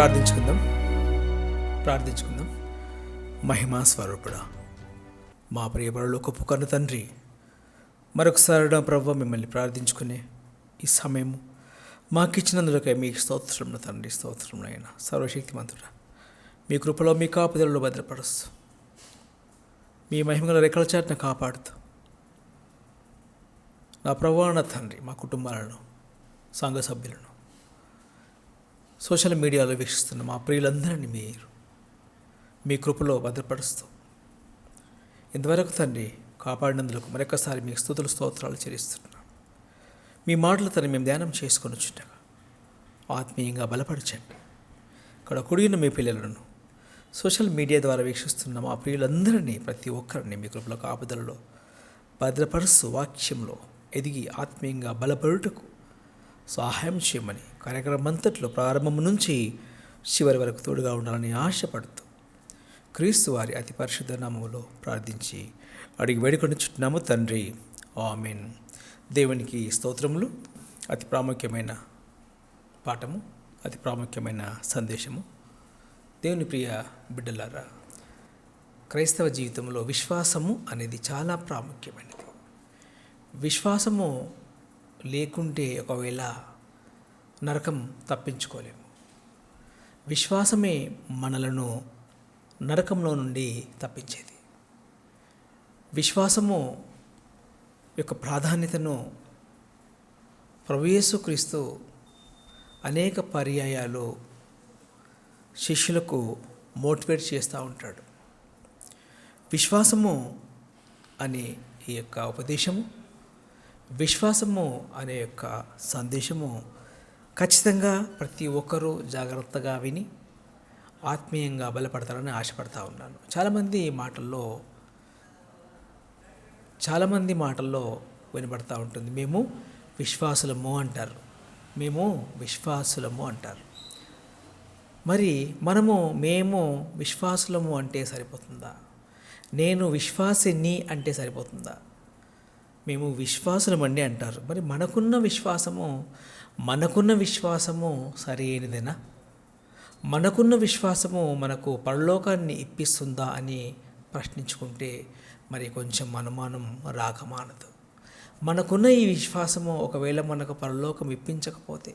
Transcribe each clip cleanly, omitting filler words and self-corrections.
ప్రార్థించుకుందాం. మహిమా స్వరూపుడా, మా ప్రియ పరలోకపు కన్న తండ్రి, మరొకసారి ప్రభువా మిమ్మల్ని ప్రార్థించుకునే ఈ సమయము మాకిచ్చినందులకై మీకు స్తోత్రములు తండ్రి. స్తోత్రములైన సర్వశక్తిమంతుడా, మీ కృపలో మీ కాపుదలలో భద్రపరుస్తూ మీ మహిమగల రెక్కల చాటున కాపాడుతూ నా ప్రభువా నా తండ్రి, మా కుటుంబాలను, సంఘ సభ్యులను, సోషల్ మీడియాలో వీక్షిస్తున్న మా ప్రియులందరినీ మీరు మీ కృపలో భద్రపరుస్తూ ఇంతవరకు తండ్రి కాపాడినందులకు మరొకసారి మీకు స్తుతులు స్తోత్రాలు చెల్లిస్తున్నాం. మీ మాటలు తను మేము ధ్యానం చేసుకొని చుట్టగా ఆత్మీయంగా బలపరచండి. ఇక్కడ కుడిగిన మీ పిల్లలను సోషల్ మీడియా ద్వారా వీక్షిస్తున్న మా ప్రియులందరినీ, ప్రతి ఒక్కరిని మీ కృపలో కాపుదలలో భద్రపరుస్తూ వాక్యంలో ఎదిగి ఆత్మీయంగా బలపరుటకు సహాయం చేయమని కార్యక్రమం అంతట్లో ప్రారంభం నుంచి చివరి వరకు తోడుగా ఉండాలని ఆశపడుతూ క్రీస్తు వారి అతి పరిశుద్ధ నామములో ప్రార్థించి అడిగి వేడుకొని చుట్టున్నాము తండ్రి, ఆమేన్. దేవునికి స్తోత్రములు. అతి ప్రాముఖ్యమైన పాఠము, అతి ప్రాముఖ్యమైన సందేశము. దేవుని ప్రియ బిడ్డలారా, క్రైస్తవ జీవితంలో విశ్వాసము అనేది చాలా ప్రాముఖ్యమైనది. విశ్వాసము లేకుంటే ఒకవేళ నరకం తప్పించుకోలేము. విశ్వాసమే మనలను నరకంలో నుండి తప్పించేది. విశ్వాసము యొక్క ప్రాధాన్యతను ప్రభువు యేసుక్రీస్తు అనేక పర్యాయాలు శిష్యులకు మోటివేట్ చేస్తూ ఉంటాడు. విశ్వాసము అనే ఈ యొక్క ఉపదేశము, విశ్వాసము అనే యొక్క సందేశము ఖచ్చితంగా ప్రతి ఒక్కరూ జాగ్రత్తగా విని ఆత్మీయంగా బలపడతారని ఆశపడతా ఉన్నాను. చాలామంది మాటల్లో వినబడతా ఉంటుంది, మేము విశ్వాసులము అంటారు. మరి మేము విశ్వాసులము అంటే సరిపోతుందా? నేను విశ్వాసిని అంటే సరిపోతుందా? మేము విశ్వాసులమండి అంటారు. మరి మనకున్న విశ్వాసము సరైనదేనా? మనకున్న విశ్వాసము మనకు పరలోకాన్ని ఇప్పిస్తుందా అని ప్రశ్నించుకుంటే మరి కొంచెం అనుమానం రాకమానదు. మనకున్న ఈ విశ్వాసము ఒకవేళ మనకు పరలోకం ఇప్పించకపోతే,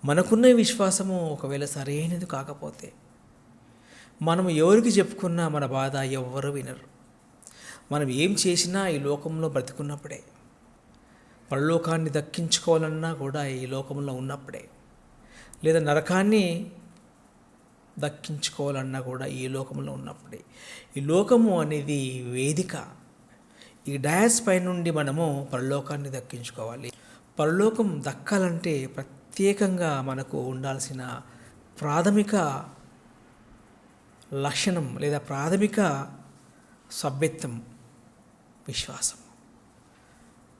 మనకున్న ఈ విశ్వాసము ఒకవేళ సరైనది కాకపోతే, మనం ఎవరికి చెప్పుకున్నా మన బాధ ఎవ్వరు వినరు. మనం ఏం చేసినా ఈ లోకంలో బ్రతికున్నప్పుడే, పరలోకాన్ని దక్కించుకోవాలన్నా కూడా ఈ లోకంలో ఉన్నప్పుడే, లేదా నరకాన్ని దక్కించుకోవాలన్నా కూడా ఈ లోకంలో ఉన్నప్పుడే. ఈ లోకము అనేది వేదిక. ఈ డయాస్ పై నుండి మనము పరలోకాన్ని దక్కించుకోవాలి. పరలోకం దక్కాలంటే ప్రత్యేకంగా మనకు ఉండాల్సిన ప్రాథమిక లక్షణం లేదా ప్రాథమిక సభ్యత్వం విశ్వాసం.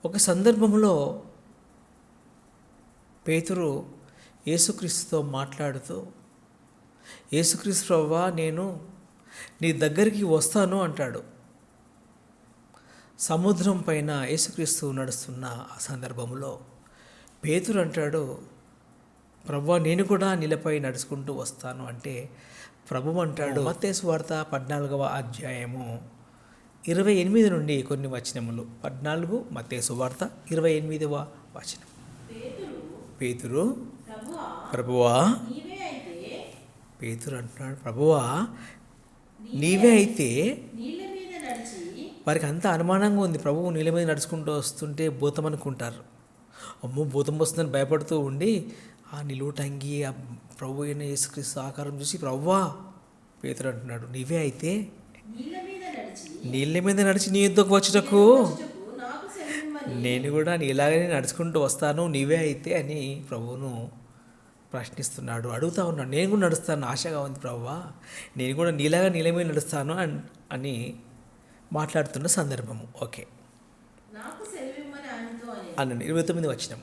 ఒక సందర్భంలో పేతురు యేసుక్రీస్తుతో మాట్లాడుతూ, యేసుక్రీస్తు ప్రభువా, నేను నీ దగ్గరికి వస్తాను అంటాడు. సముద్రం పైన యేసుక్రీస్తు నడుస్తున్న ఆ సందర్భంలో పేతురు అంటాడు, ప్రభువా, నేను కూడా నీలపై నడుచుకుంటూ వస్తాను అంటే ప్రభువు అంటాడు, మత్తయి సువార్త 14వ అధ్యాయము 28 నుండి కొన్ని వచనములు. 14 మత్తయి సువార్త 28వ వచనం. పేతురు, ప్రభువా, పేతురు అంటున్నాడు, ప్రభువా నీవే అయితే. వారికి అంత అనుమానంగా ఉంది. ప్రభువు నీళ్ళ మీద నడుచుకుంటూ వస్తుంటే భూతం అనుకుంటారు. అమ్మో భూతం వస్తుందని భయపడుతూ ఉండి ఆ నిలువుటంగి ఆ ప్రభు అయిన యేసుక్రీస్తు ఆకారం చూసి, ప్రభువా, పేతురు అంటున్నాడు, నీవే అయితే నీళ్ళ మీద నడిచి నీ యుద్ధకు వచ్చుటకు నేను కూడా నీలాగనే నడుచుకుంటూ వస్తాను, నీవే అయితే అని ప్రభువును ప్రశ్నిస్తున్నాడు, అడుగుతా ఉన్నాడు. నేను కూడా నడుస్తాను, ఆశగా ఉంది ప్రభువా, నేను కూడా నీలాగా నీళ్ళ మీద నడుస్తాను అని మాట్లాడుతున్న సందర్భము. ఓకే అన్నాడు. 29 వచనం.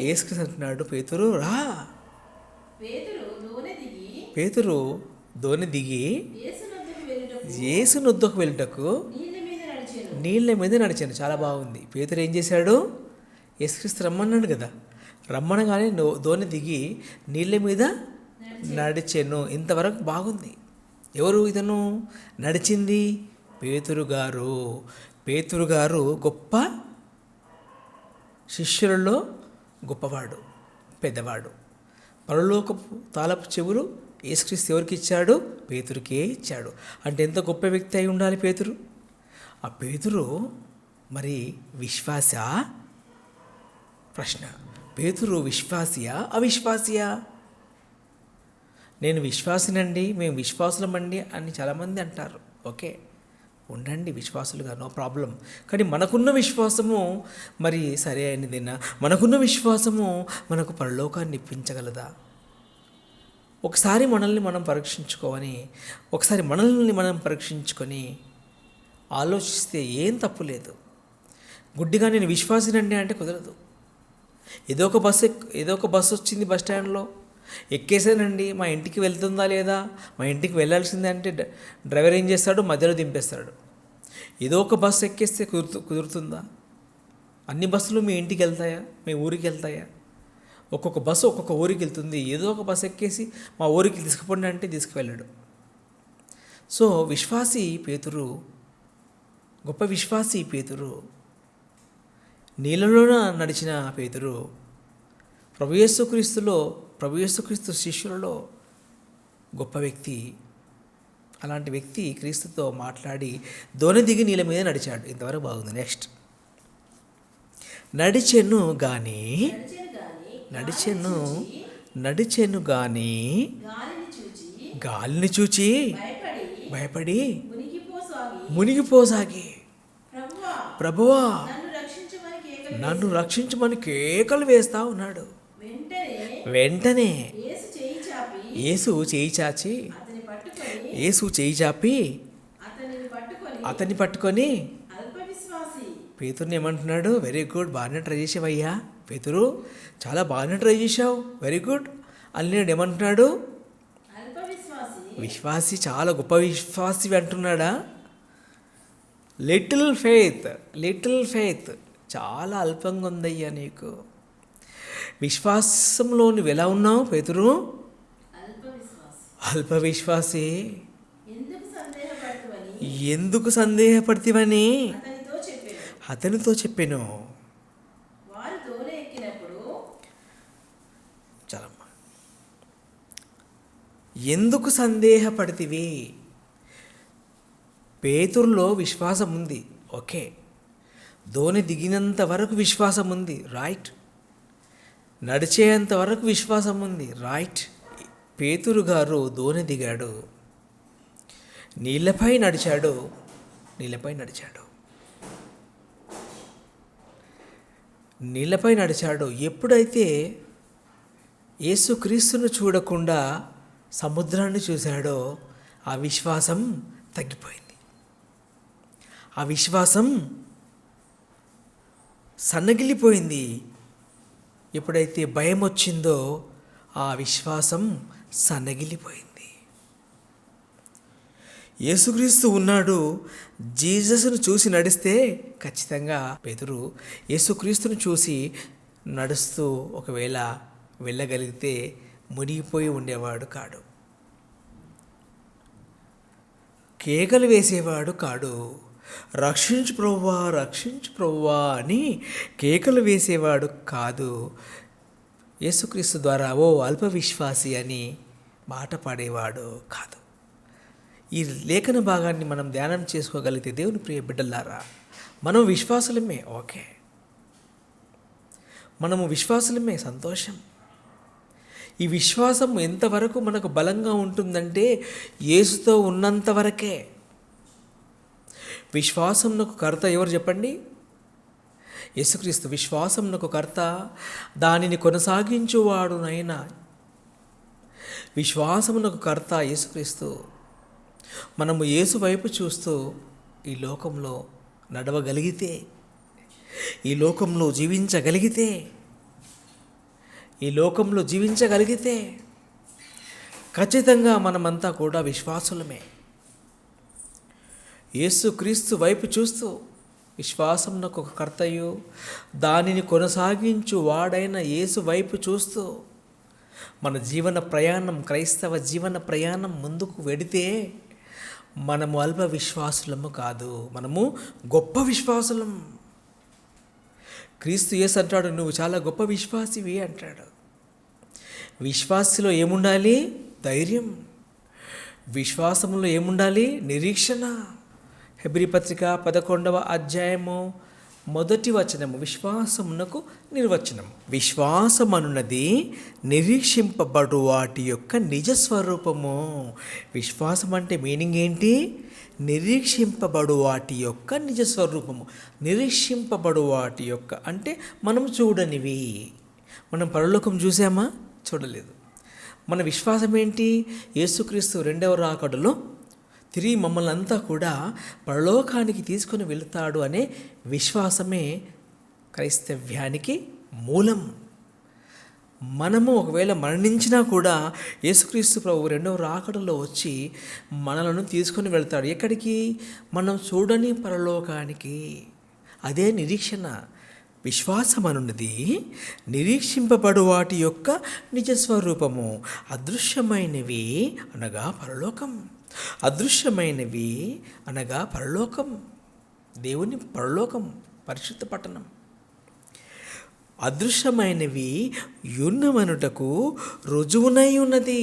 యేసుక్రీస్తు అంటున్నాడు, పేతురు రా. పేతురు దోణి దిగి యేసు నొద్దకు వెళ్ళుటకు నీళ్ళ మీద నడిచాను. చాలా బాగుంది. పేతురు ఏం చేశాడు? యేసుక్రీస్తు రమ్మన్నాడు కదా, రమ్మనగానే దోణి దిగి నీళ్ళ మీద నడిచెను. ఇంతవరకు బాగుంది. ఎవరు ఇతను నడిచింది? పేతురు గారు. పేతురు గారు గొప్ప శిష్యులలో గొప్పవాడు, పెద్దవాడు. పరలోకపు తాళపు చెవులు యేసుక్రీస్తు ఎవరికి ఇచ్చాడు? పేతురుకే ఇచ్చాడు. అంటే ఎంత గొప్ప వ్యక్తి అయి ఉండాలి పేతురు. ఆ పేతురు మరి విశ్వాస? ప్రశ్న. పేతురు విశ్వాసియా అవిశ్వాసియా? నేను విశ్వాసినండి, మేము విశ్వాసులమండి అని చాలామంది అంటారు. ఓకే, ఉండండి విశ్వాసులుగా, నో ప్రాబ్లం. కానీ మనకున్న విశ్వాసము మరి సరే అయినదేనా? మనకున్న విశ్వాసము మనకు పరలోకాన్ని ఇప్పించగలదా? ఒకసారి మనల్ని మనం పరీక్షించుకొని ఆలోచిస్తే ఏం తప్పు లేదు. గుడ్డిగా నేను విశ్వాసినండి అంటే కుదరదు. ఏదో ఒక బస్సు వచ్చింది బస్ స్టాండ్లో, ఎక్కేసానండి, మా ఇంటికి వెళ్తుందా లేదా, మా ఇంటికి వెళ్ళాల్సిందే అంటే డ్రైవర్ ఏం చేస్తాడు? మధ్యలో దింపేస్తాడు. ఏదో ఒక బస్సు ఎక్కేస్తే కుదురుతుందా? అన్ని బస్సులు మీ ఇంటికి వెళ్తాయా, మీ ఊరికి వెళ్తాయా? ఒక్కొక్క బస్సు ఒక్కొక్క ఊరికి వెళ్తుంది. ఏదో ఒక బస్సు ఎక్కేసి మా ఊరికి తీసుకుపోండి అంటే తీసుకువెళ్ళాడు. సో విశ్వాసి పేతురు, గొప్ప విశ్వాసి పేతురు, నీళ్ళలోన నడిచిన పేతురు, ప్రభు యేసుక్రీస్తు శిష్యులలో గొప్ప వ్యక్తి. అలాంటి వ్యక్తి క్రీస్తుతో మాట్లాడి దోణి దిగి నీళ్ళ మీద నడిచాడు. ఇంతవరకు బాగుంది. నెక్స్ట్. నడిచెను గాని గాలిని చూచి భయపడి మునిగిపోసాగి, ప్రభువా నన్ను రక్షించమని కేకలు వేస్తా ఉన్నాడు. వెంటనే యేసు చేయి చాచి అతన్ని పట్టుకొని పేతురుని ఏమంటున్నాడు? వెరీ గుడ్, బాగానే ట్రై చేసావయ్యా పేతురు, చాలా బాగానే ట్రై చేసావు, వెరీ గుడ్ అని నేను ఏమంటున్నాడు? విశ్వాసి, చాలా గొప్ప విశ్వాసి అంటున్నాడా? లిటిల్ ఫెయిత్, చాలా అల్పంగా ఉందయ్యా నీకు. విశ్వాసంలో నువ్వు ఎలా ఉన్నావు పేతురు? అల్ప విశ్వాసి. ఎందుకు సందేహపడితివని అతనితో చెప్పాను. చాలమ్మా. ఎందుకు సందేహపడితివి? పేతురులో విశ్వాసం ఉంది, ఓకే. దోణి దిగినంత వరకు విశ్వాసం ఉంది, రైట్. నడిచేంత వరకు విశ్వాసం ఉంది, రైట్. పేతురు గారు దోణి దిగాడు, నీళ్ళపై నడిచాడు. ఎప్పుడైతే యేసుక్రీస్తును చూడకుండా సముద్రాన్ని చూశాడో ఆ విశ్వాసం తగ్గిపోయింది. ఆ విశ్వాసం సన్నగిల్లిపోయింది. ఎప్పుడైతే భయం వచ్చిందో ఆ విశ్వాసం సన్నగిల్లిపోయింది. యేసుక్రీస్తు ఉన్నాడు, జీసస్ను చూసి నడిస్తే ఖచ్చితంగా పేతురు యేసుక్రీస్తును చూసి నడుస్తూ ఒకవేళ వెళ్ళగలిగితే మునిగిపోయి ఉండేవాడు కాడు, కేకలు వేసేవాడు కాడు. రక్షించు ప్రభువా అని కేకలు వేసేవాడు కాదు. యేసుక్రీస్తు ద్వారా ఓ అల్ప విశ్వాసి అని మాట పాడేవాడు కాదు. ఈ లేఖన భాగాన్ని మనం ధ్యానం చేసుకోగలిగితే దేవుని ప్రియ బిడ్డలారా, మనం విశ్వాసులమే, ఓకే, మనము విశ్వాసులమే, సంతోషం. ఈ విశ్వాసం ఎంతవరకు మనకు బలంగా ఉంటుందంటే యేసుతో ఉన్నంత వరకే. విశ్వాసంనకు కర్త ఎవరు చెప్పండి? యేసుక్రీస్తు. విశ్వాసంనకు కర్త, దానిని కొనసాగించువాడునైనా. విశ్వాసమునకు కర్త యేసుక్రీస్తు. మనము యేసు వైపు చూస్తూ ఈ లోకంలో నడవగలిగితే, ఈ లోకంలో జీవించగలిగితే ఖచ్చితంగా మనమంతా కూడా విశ్వాసులమే. యేసుక్రీస్తు వైపు చూస్తూ విశ్వాసమునకు ఒక కర్తయు దానిని కొనసాగించు వాడైన యేసు వైపు చూస్తూ మన జీవన ప్రయాణం, క్రైస్తవ జీవన ప్రయాణం ముందుకు వెడితే మనము అల్ప విశ్వాసులము కాదు, మనము గొప్ప విశ్వాసులం. క్రీస్తు యేసు అంటాడు, నువ్వు చాలా గొప్ప విశ్వాసివి అంటాడు. విశ్వాసిలో ఏముండాలి? ధైర్యం. విశ్వాసంలో ఏముండాలి? నిరీక్షణ. హెబ్రీ పత్రిక 11వ అధ్యాయము 1వ వచనము విశ్వాసమునకు నిర్వచనం. విశ్వాసమనున్నది నిరీక్షింపబడు వాటి యొక్క నిజస్వరూపము. విశ్వాసం అంటే మీనింగ్ ఏంటి? నిరీక్షింపబడు వాటి యొక్క నిజస్వరూపము. నిరీక్షింపబడు వాటి యొక్క అంటే మనం చూడనివి. మనం పరలోకం చూసామా? చూడలేదు. మన విశ్వాసం ఏంటి? యేసుక్రీస్తు 2వ రాకడలో తిరిగి మమ్మల్ని అంతా కూడా పరలోకానికి తీసుకొని వెళుతాడు అనే విశ్వాసమే క్రైస్తవ్యానికి మూలం. మనము ఒకవేళ మరణించినా కూడా యేసుక్రీస్తు ప్రభు 2వ రాకడలో వచ్చి మనలను తీసుకొని వెళ్తాడు. ఎక్కడికి? మనం చూడని పరలోకానికి. అదే నిరీక్షణ. విశ్వాసం అనున్నది నిరీక్షింపబడు వాటి యొక్క నిజస్వరూపము. అదృశ్యమైనవి అనగా పరలోకం. అదృశ్యమైనవి అనగా పరలోకం, దేవుని పరలోకం, పరిశుద్ధ పట్టణం. అదృశ్యమైనవి యున్నమనుటకు రుజువునై ఉన్నది.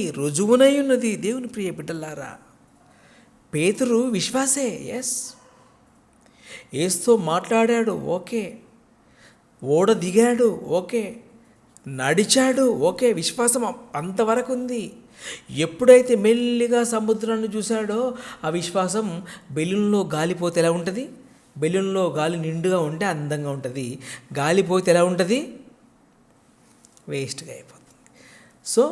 దేవుని ప్రియ బిడ్డలారా, పేతురు విశ్వాసే. ఎస్, యేసుతో మాట్లాడాడు, ఓకే. ఓడ దిగాడు, ఓకే. నడిచాడు, ఓకే. విశ్వాసం అంతవరకు ఉంది. ఎప్పుడైతే మెల్లిగా సముద్రాన్ని చూశాడో ఆ విశ్వాసం బెలూన్లో గాలిపోతే ఎలా ఉంటుంది? బెలూన్లో గాలి నిండుగా ఉంటే అందంగా ఉంటుంది, గాలిపోతే ఎలా ఉంటుంది? వేస్ట్గా అయిపోతుంది. సో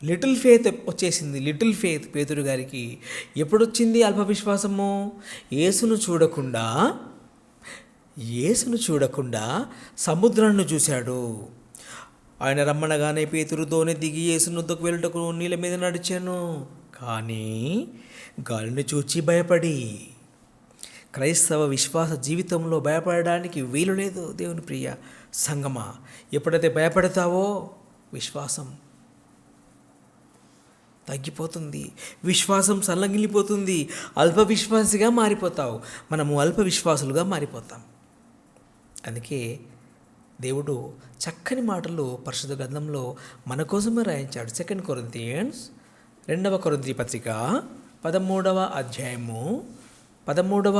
లిటిల్ ఫెయిత్ వచ్చేసింది. లిటిల్ ఫెయిత్ పేతురు గారికి ఎప్పుడు వచ్చింది? అల్ప విశ్వాసము. యేసును చూడకుండా సముద్రాన్ని చూశాడు. ఆయన రమ్మనగానే పేతురు దోణి దిగి యేసునొద్దకు వెళ్ళటకు నీళ్ళ మీద నడిచాను. కానీ గాలిని చూచి భయపడి. క్రైస్తవ విశ్వాస జీవితంలో భయపడడానికి వీలు లేదు. దేవుని ప్రియ సంగమా, ఎప్పుడైతే భయపడతావో విశ్వాసం తగ్గిపోతుంది, విశ్వాసం సల్లగిల్లిపోతుంది, అల్ప విశ్వాసిగా మారిపోతావు. మనము అల్ప విశ్వాసులుగా మారిపోతాం. అందుకే దేవుడు చక్కని మాటలు పరిశుద్ధ గ్రంథంలో మన కోసమే రాయించాడు. 2 కొరింథియన్స్ 2వ కొరింథీ పత్రిక 13వ అధ్యాయము 5వ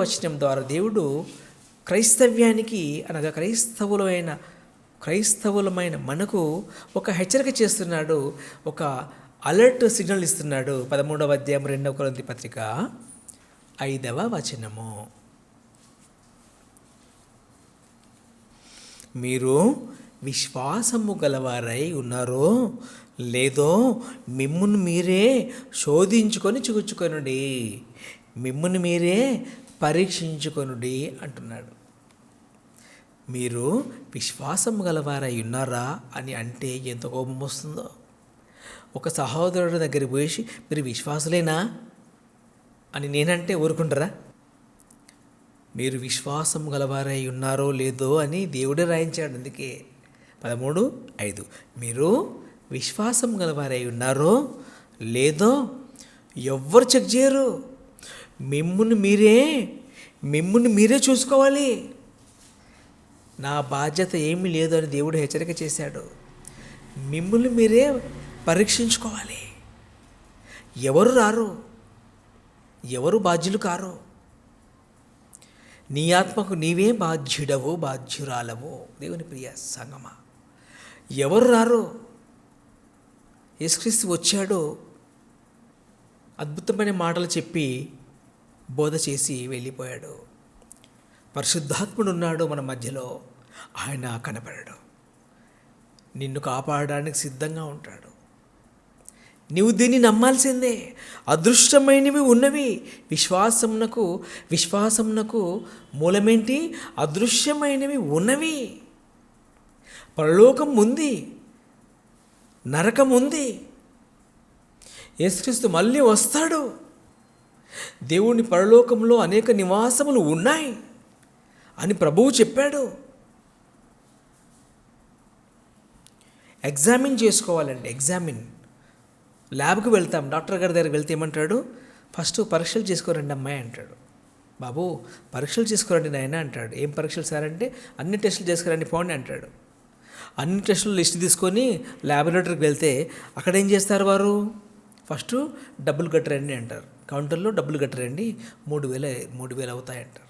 వచనం ద్వారా దేవుడు క్రైస్తవ్యానికి అనగా క్రైస్తవులమైన మనకు ఒక హెచ్చరిక చేస్తున్నాడు, ఒక అలర్ట్ సిగ్నల్ ఇస్తున్నాడు. 13వ అధ్యాయం 2వ కొరింథీ పత్రిక 5వ వచనము. మీరు విశ్వాసము గలవారై ఉన్నారో లేదో మిమ్మును మీరే శోధించుకొని చూచుకొనుడి, మిమ్మును మీరే పరీక్షించుకొనుడి అంటున్నాడు. మీరు విశ్వాసము గలవారై ఉన్నారా అని అంటే ఎంత కోపం వస్తుందో. ఒక సహోదరుడి దగ్గరికి పోయి మీరు విశ్వాసులేనా అని నేనంటే ఊరుకుంటారా? మీరు విశ్వాసం గలవారై ఉన్నారో లేదో అని దేవుడే రాయించాడు. అందుకే 13:5 మీరు విశ్వాసం గలవారై ఉన్నారో లేదో ఎవ్వరు చెక్ చేయరు. మిమ్మును మీరే చూసుకోవాలి. నా బాధ్యత ఏమీ లేదు అని దేవుడు హెచ్చరిక చేశాడు. మిమ్మును మీరే పరీక్షించుకోవాలి. ఎవరు రారు, ఎవరు బాధ్యులు కారు. నీ ఆత్మకు నీవే బాధ్యురాలవు. దేవుని ప్రియ సంగమా, ఎవరు రారు? యేసుక్రీస్తు వచ్చాడు, అద్భుతమైన మాటలు చెప్పి బోధ చేసి వెళ్ళిపోయాడు. పరిశుద్ధాత్ముడు ఉన్నాడు మన మధ్యలో, ఆయన కనపడాడు. నిన్ను కాపాడడానికి సిద్ధంగా ఉంటాడు. నీవు దీన్ని నమ్మాల్సిందే. అదృష్టమైనవి ఉన్నవి. విశ్వాసమునకు మూలమేంటి? అదృశ్యమైనవి ఉన్నవి. పరలోకం ఉంది, నరకం ఉంది. యేసుక్రీస్తు మళ్ళీ వస్తాడు. దేవుని పరలోకంలో అనేక నివాసములు ఉన్నాయి అని ప్రభువు చెప్పాడు. ఎగ్జామిన్ చేసుకోవాలండి. ఎగ్జామిన్. ల్యాబ్కి వెళ్తాం, డాక్టర్ గారి దగ్గరికి వెళ్తే ఏమంటాడు? ఫస్ట్ పరీక్షలు చేసుకోరండి అమ్మాయి అంటాడు. బాబు పరీక్షలు చేసుకోరండి నాయన అంటాడు. ఏం పరీక్షలు సార్ అంటే, అన్ని టెస్టులు చేసుకురండి పోండి అంటాడు. అన్ని టెస్టులు లిస్ట్ తీసుకొని ల్యాబొరేటరీకి వెళ్తే అక్కడ ఏం చేస్తారు వారు? ఫస్ట్ డబ్బులు కట్టరండి అంటారు. కౌంటర్లో డబ్బులు కట్టరండి, 3,000 అవుతాయి అంటారు.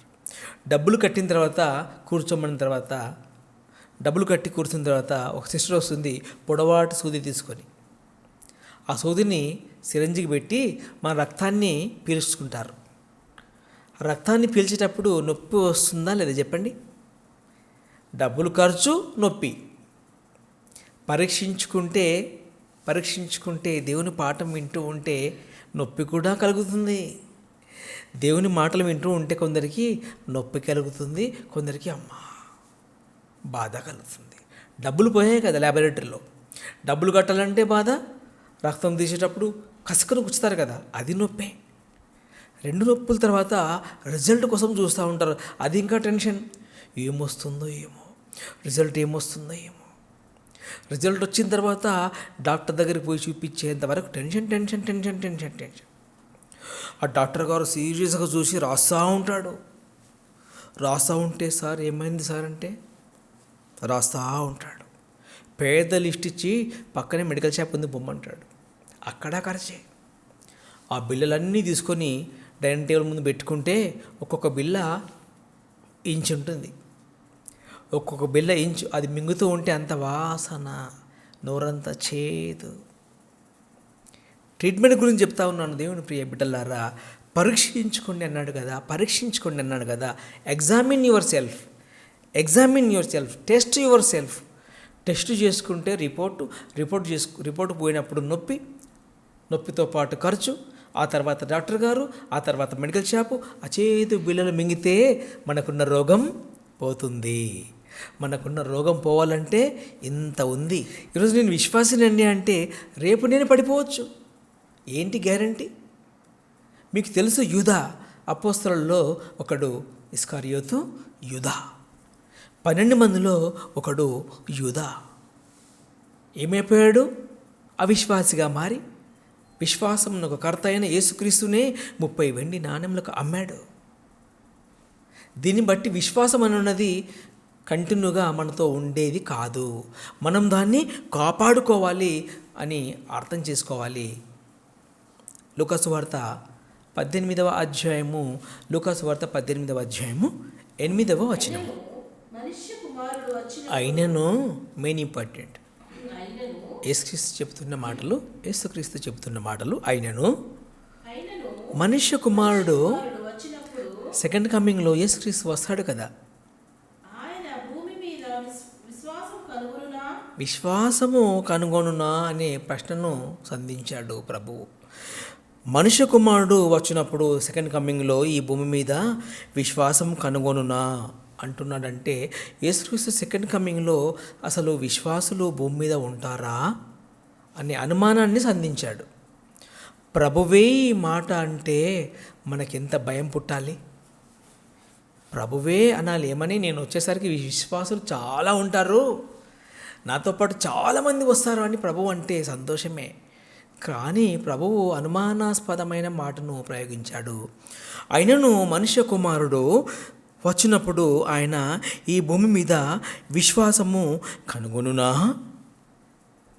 డబ్బులు కట్టిన తర్వాత కూర్చోమన్న తర్వాత, డబ్బులు కట్టి కూర్చున్న తర్వాత ఒక సిస్టర్ వస్తుంది పొడవాటి సూది తీసుకొని. ఆ సూదిని సిరంజికి పెట్టి మన రక్తాన్ని పీల్చుకుంటారు. రక్తాన్ని పీల్చేటప్పుడు నొప్పి వస్తుందా లేదా చెప్పండి? డబ్బులు ఖర్చు, నొప్పి. పరీక్షించుకుంటే దేవుని పాఠం వింటూ ఉంటే నొప్పి కూడా కలుగుతుంది. దేవుని మాటలు వింటూ ఉంటే కొందరికి నొప్పి కలుగుతుంది, కొందరికి బాధ కలుగుతుంది. డబ్బులు పోయాయి కదా ల్యాబొరేటరీలో, డబ్బులు కట్టాలంటే బాధ. రక్తం తీసేటప్పుడు కసుకను గుచ్చుతారు కదా, అది నొప్పే. 2 నొప్పుల తర్వాత రిజల్ట్ కోసం చూస్తూ ఉంటారు, అది ఇంకా టెన్షన్. ఏమొస్తుందో ఏమో, రిజల్ట్ ఏమొస్తుందో ఏమో. రిజల్ట్ వచ్చిన తర్వాత డాక్టర్ దగ్గరికి పోయి చూపించేంత వరకు టెన్షన్. ఆ డాక్టర్ గారు సీరియస్గా చూసి రాస్తూ ఉంటాడు. రాస్తూ ఉంటే, సార్ ఏమైంది సార్ అంటే రాస్తూ ఉంటాడు. పేద లిస్ట్ ఇచ్చి పక్కనే మెడికల్ షాప్ ఉంది బొమ్మంటాడు. అక్కడ ఖర్చే. ఆ బిల్లలన్నీ తీసుకొని డైనింగ్ టేబుల్ ముందు పెట్టుకుంటే ఒక్కొక్క బిల్ల ఇంచు ఉంటుంది. ఒక్కొక్క బిల్ల ఇంచు. అది మింగుతూ ఉంటే అంత వాసన, నోరంతా చేదు. ట్రీట్మెంట్ గురించి చెప్తా ఉన్నాను. దేవుని ప్రియ బిడ్డలారా, పరీక్షించుకోండి అన్నాడు కదా. Examine your self, test your self. Test చేసుకుంటే రిపోర్ట్ పోయినప్పుడు నొప్పితో పాటు ఖర్చు, ఆ తర్వాత డాక్టర్ గారు, ఆ తర్వాత మెడికల్ షాపు. ఆ చేదు బిళ్ళలు మింగితే మనకున్న రోగం పోతుంది. మనకున్న రోగం పోవాలంటే ఇంత ఉంది. ఈరోజు నేను విశ్వాసినండి అంటే రేపు నేను పడిపోవచ్చు. ఏంటి గ్యారంటీ? మీకు తెలుసు, యూదా అపోస్తలుల్లో ఒకడు ఇస్కరియోతు యూదా. 12 మందిలో ఒకడు యూదా ఏమైపోయాడు? అవిశ్వాసిగా మారి విశ్వాసమునకు కర్త అయిన యేసుక్రీస్తునే 30 వెండి నాణెములకు అమ్మాడు. దీన్ని బట్టి విశ్వాసం అనున్నది కంటిన్యూగా మనతో ఉండేది కాదు. మనం దాన్ని కాపాడుకోవాలి అని అర్థం చేసుకోవాలి. లూకాసు వార్త 18వ అధ్యాయము 8వ వచనము. అయినను మెయిన్ ఇంపార్టెంట్, యేసుక్రీస్తు చెప్తున్న మాటలు అయినను మనుష్య కుమారుడు సెకండ్ కమింగ్లో యేసుక్రీస్తు వస్తాడు కదా, విశ్వాసము కనుగొనునా అనే ప్రశ్నను సంధించాడు ప్రభువు. మనుష్య కుమారుడు వచ్చినప్పుడు సెకండ్ కమింగ్లో ఈ భూమి మీద విశ్వాసం కనుగొనునా అంటున్నాడంటే, యేసుక్రీస్తు సెకండ్ కమింగ్లో అసలు విశ్వాసులు భూమి మీద ఉంటారా అనే అనుమానాన్ని సంధించాడు. ప్రభువే ఈ మాట అంటే మనకెంత భయం పుట్టాలి. ప్రభువే అనాలి. ఏమని? నేను వచ్చేసరికి విశ్వాసులు చాలా ఉంటారు, నాతో పాటు చాలామంది వస్తారు అని ప్రభువు అంటే సంతోషమే. కానీ ప్రభువు అనుమానాస్పదమైన మాటను ప్రయోగించాడు. అయినను మనుష్య కుమారుడు వచ్చినప్పుడు ఆయన ఈ భూమి మీద విశ్వాసము కనుగొనునా?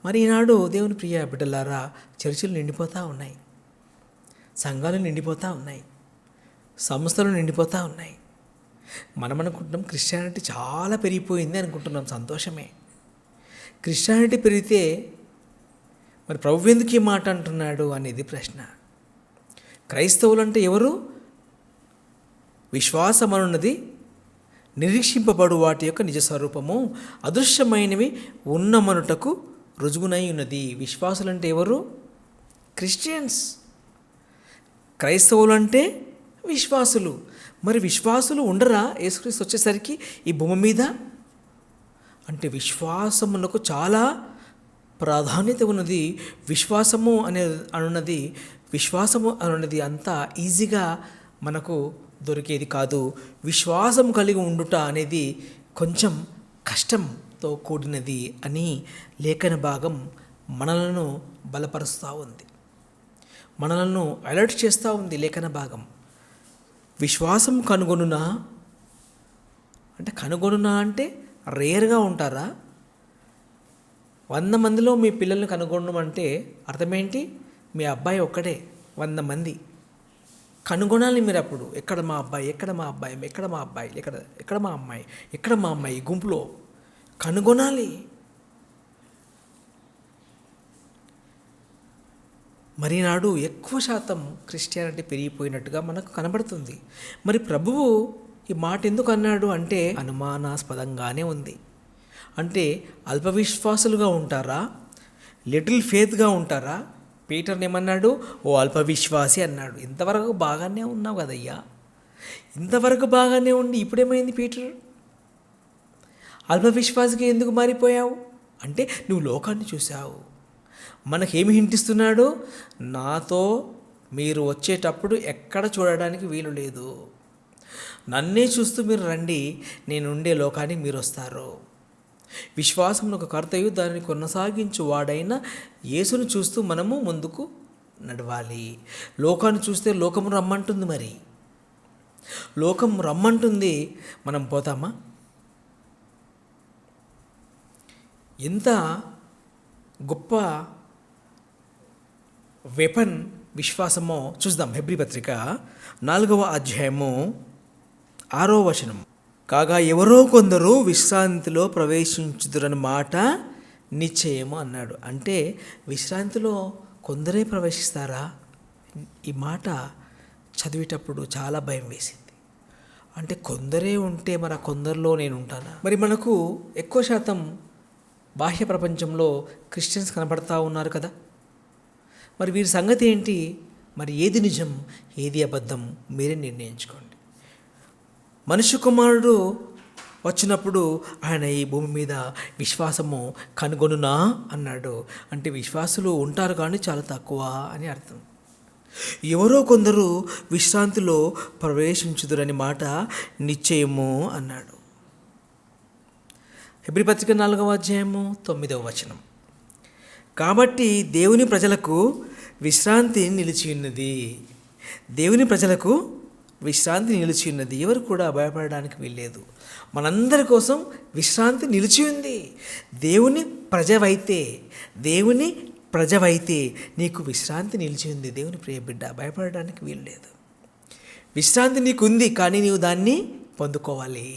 మరి ఈనాడు దేవుని ప్రియ బిడ్డలారా, చర్చిలు నిండిపోతూ ఉన్నాయి, సంఘాలు నిండిపోతూ ఉన్నాయి, సంస్థలు నిండిపోతూ ఉన్నాయి. మనం అనుకుంటున్నాం క్రిస్టియానిటీ చాలా పెరిగిపోయింది అనుకుంటున్నాం. సంతోషమే. క్రిస్టియానిటీ పెరిగితే మరి ప్రభు ఎందుకు ఈ మాట అంటున్నాడు అనేది ప్రశ్న. క్రైస్తవులు అంటే ఎవరు? విశ్వాసం అనున్నది నిరీక్షింపబడు వాటి యొక్క నిజ స్వరూపము, అదృశ్యమైనవి ఉన్నమనుటకు రుజువునై ఉన్నది. విశ్వాసులు అంటే ఎవరు? క్రిస్టియన్స్. క్రైస్తవులు అంటే విశ్వాసులు. మరి విశ్వాసులు ఉండరా యేసుక్రీస్తు వచ్చేసరికి ఈ భూమి మీద? అంటే విశ్వాసమునకు చాలా ప్రాధాన్యత ఉన్నది. విశ్వాసము అనున్నది విశ్వాసము అనేది అంత ఈజీగా మనకు దొరికేది కాదు. విశ్వాసం కలిగి ఉండుట అనేది కొంచెం కష్టంతో కూడినది అని లేఖన భాగం మనలను బలపరుస్తూ ఉంది, మనలను అలర్ట్ చేస్తూ ఉంది. లేఖన భాగం విశ్వాసం కనుగొనునా అంటే రేర్గా ఉంటారా? 100 మందిలో మీ పిల్లల్ని కనుగొనడం అంటే అర్థమేంటి? మీ అబ్బాయి ఒక్కడే 100 మంది కనుగొనాలి మీరు. అప్పుడు ఎక్కడ మా అబ్బాయి, ఎక్కడ మా అబ్బాయి, ఎక్కడ మా అబ్బాయి, ఎక్కడ మా అమ్మాయి, ఎక్కడ మా అమ్మాయి గుంపులో కనుగొనాలి. మరి నాడు ఎక్కువ శాతం క్రిస్టియానిటీ పెరిగిపోయినట్టుగా మనకు కనబడుతుంది. మరి ప్రభువు ఈ మాట ఎందుకు అన్నాడు అంటే అనుమానాస్పదంగానే ఉంది. అంటే అల్ప విశ్వాసులుగా ఉంటారా, లిటిల్ ఫేత్గా ఉంటారా? పీటర్ని ఏమన్నాడు? ఓ అల్ప విశ్వాసి అన్నాడు. ఇంతవరకు బాగానే ఉన్నావు కదయ్యా, ఇంతవరకు బాగానే ఉండి ఇప్పుడేమైంది పీటర్? అల్ప విశ్వాసికి ఎందుకు మారిపోయావు అంటే నువ్వు లోకాన్ని చూసావు. మనకేమి హింటిస్తున్నాడు? నాతో మీరు వచ్చేటప్పుడు ఎక్కడ చూడడానికి వీలు లేదు, నన్నే చూస్తూ మీరు రండి, నేనుండే లోకానికి మీరు వస్తారు. విశ్వాసమును ఒక కర్తయు దానిని కొనసాగించు వాడైన యేసును చూస్తూ మనము ముందుకు నడవాలి. లోకాన్ని చూస్తే లోకం రమ్మంటుంది, మరి లోకం రమ్మంటుంది, మనం పోతామా? ఎంత గొప్ప వెపన్ విశ్వాసమో చూద్దాం. హెబ్రీ పత్రిక 4వ అధ్యాయము 6వ వచనం. కాగా ఎవరో కొందరు విశ్రాంతిలో ప్రవేశించుదురని మాట నిశ్చయము అన్నాడు. అంటే విశ్రాంతిలో కొందరే ప్రవేశిస్తారా? ఈ మాట చదివేటప్పుడు చాలా భయం వేసింది. అంటే కొందరే ఉంటే మరి కొందరిలో నేను ఉంటానా? మరి మనకు ఎక్కువ శాతం బాహ్య ప్రపంచంలో క్రిస్టియన్స్ కనబడతా ఉన్నారు కదా. మరి వీరి సంగతి ఏంటి? మరి ఏది నిజం, ఏది అబద్ధం మీరే నిర్ణయించుకోండి. మనుష్య కుమారుడు వచ్చినప్పుడు ఆయన ఈ భూమి మీద విశ్వాసము కనుగొనునా అన్నాడు. అంటే విశ్వాసులు ఉంటారు కానీ చాలా తక్కువ అని అర్థం. ఎవరో కొందరు విశ్రాంతిలో ప్రవేశించుదురని మాట నిశ్చయము అన్నాడు. హెబ్రీ పత్రిక 4వ అధ్యాయము 9వ వచనం. కాబట్టి దేవుని ప్రజలకు విశ్రాంతి నిలిచి ఉన్నది. దేవుని ప్రజలకు విశ్రాంతి నిలిచి ఉన్నది. ఎవరు కూడా భయపడడానికి వీల్లేదు. మనందరి కోసం విశ్రాంతి నిలిచి ఉంది. దేవుని ప్రజవైతే నీకు విశ్రాంతి నిలిచి ఉంది. దేవుని ప్రియ బిడ్డ, భయపడడానికి వీల్లేదు. విశ్రాంతి నీకు ఉంది, కానీ నీవు దాన్ని పొందుకోవాలి.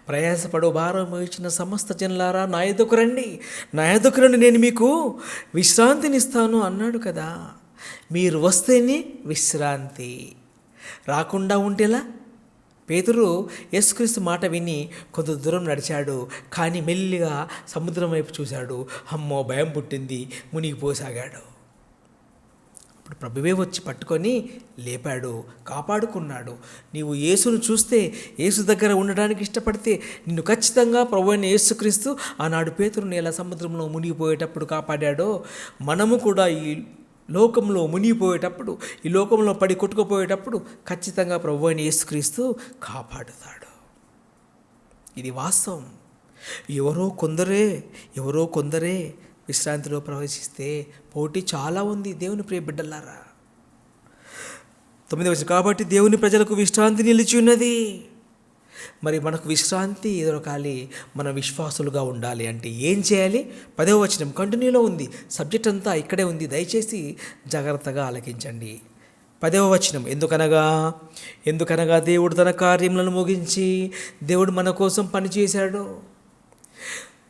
ప్రయాసపడు భారం మోయించిన సమస్త జనులారా నా యొద్దకు రండి, నా యొద్దకు రండి, నేను మీకు విశ్రాంతినిస్తాను అన్నాడు కదా. మీరు వస్తేనే విశ్రాంతి, రాకుండా ఉంటేలా? పేతురు యేసుక్రీస్తు మాట విని కొంత దూరం నడిచాడు, కానీ మెల్లిగా సముద్రం వైపు చూశాడు. అమ్మో, భయం పుట్టింది, మునిగిపోసాగాడు. అప్పుడు ప్రభువే వచ్చి పట్టుకొని లేపాడు, కాపాడుకున్నాడు. నీవు యేసును చూస్తే, యేసు దగ్గర ఉండడానికి ఇష్టపడితే నిన్ను ఖచ్చితంగా ప్రభు అయిన యేసుక్రీస్తు ఆనాడు పేతురుని ఎలా సముద్రంలో మునిగిపోయేటప్పుడు కాపాడాడో, మనము కూడా ఈ లోకంలో మునిగిపోయేటప్పుడు, ఈ లోకంలో పడి కొట్టుకుపోయేటప్పుడు ఖచ్చితంగా ప్రభు అయిన యేసుక్రీస్తు కాపాడుతాడు. ఇది వాస్తవం. ఎవరో కొందరే విశ్రాంతిలో ప్రవేశిస్తే పోటీ చాలా ఉంది. దేవుని ప్రియ బిడ్డలారా, 9వ వచనం. కాబట్టి దేవుని ప్రజలకు విశ్రాంతి నిలిచి ఉన్నది. మరి మనకు విశ్రాంతి దొరకాలి, మన విశ్వాసులుగా ఉండాలి అంటే ఏం చేయాలి? 10వ వచనం కంటిన్యూలో ఉంది. సబ్జెక్ట్ అంతా ఇక్కడే ఉంది, దయచేసి జాగ్రత్తగా ఆలకించండి. 10వ వచనం. ఎందుకనగా దేవుడు తన కార్యములను ముగించి, దేవుడు మన కోసం పనిచేశాడు.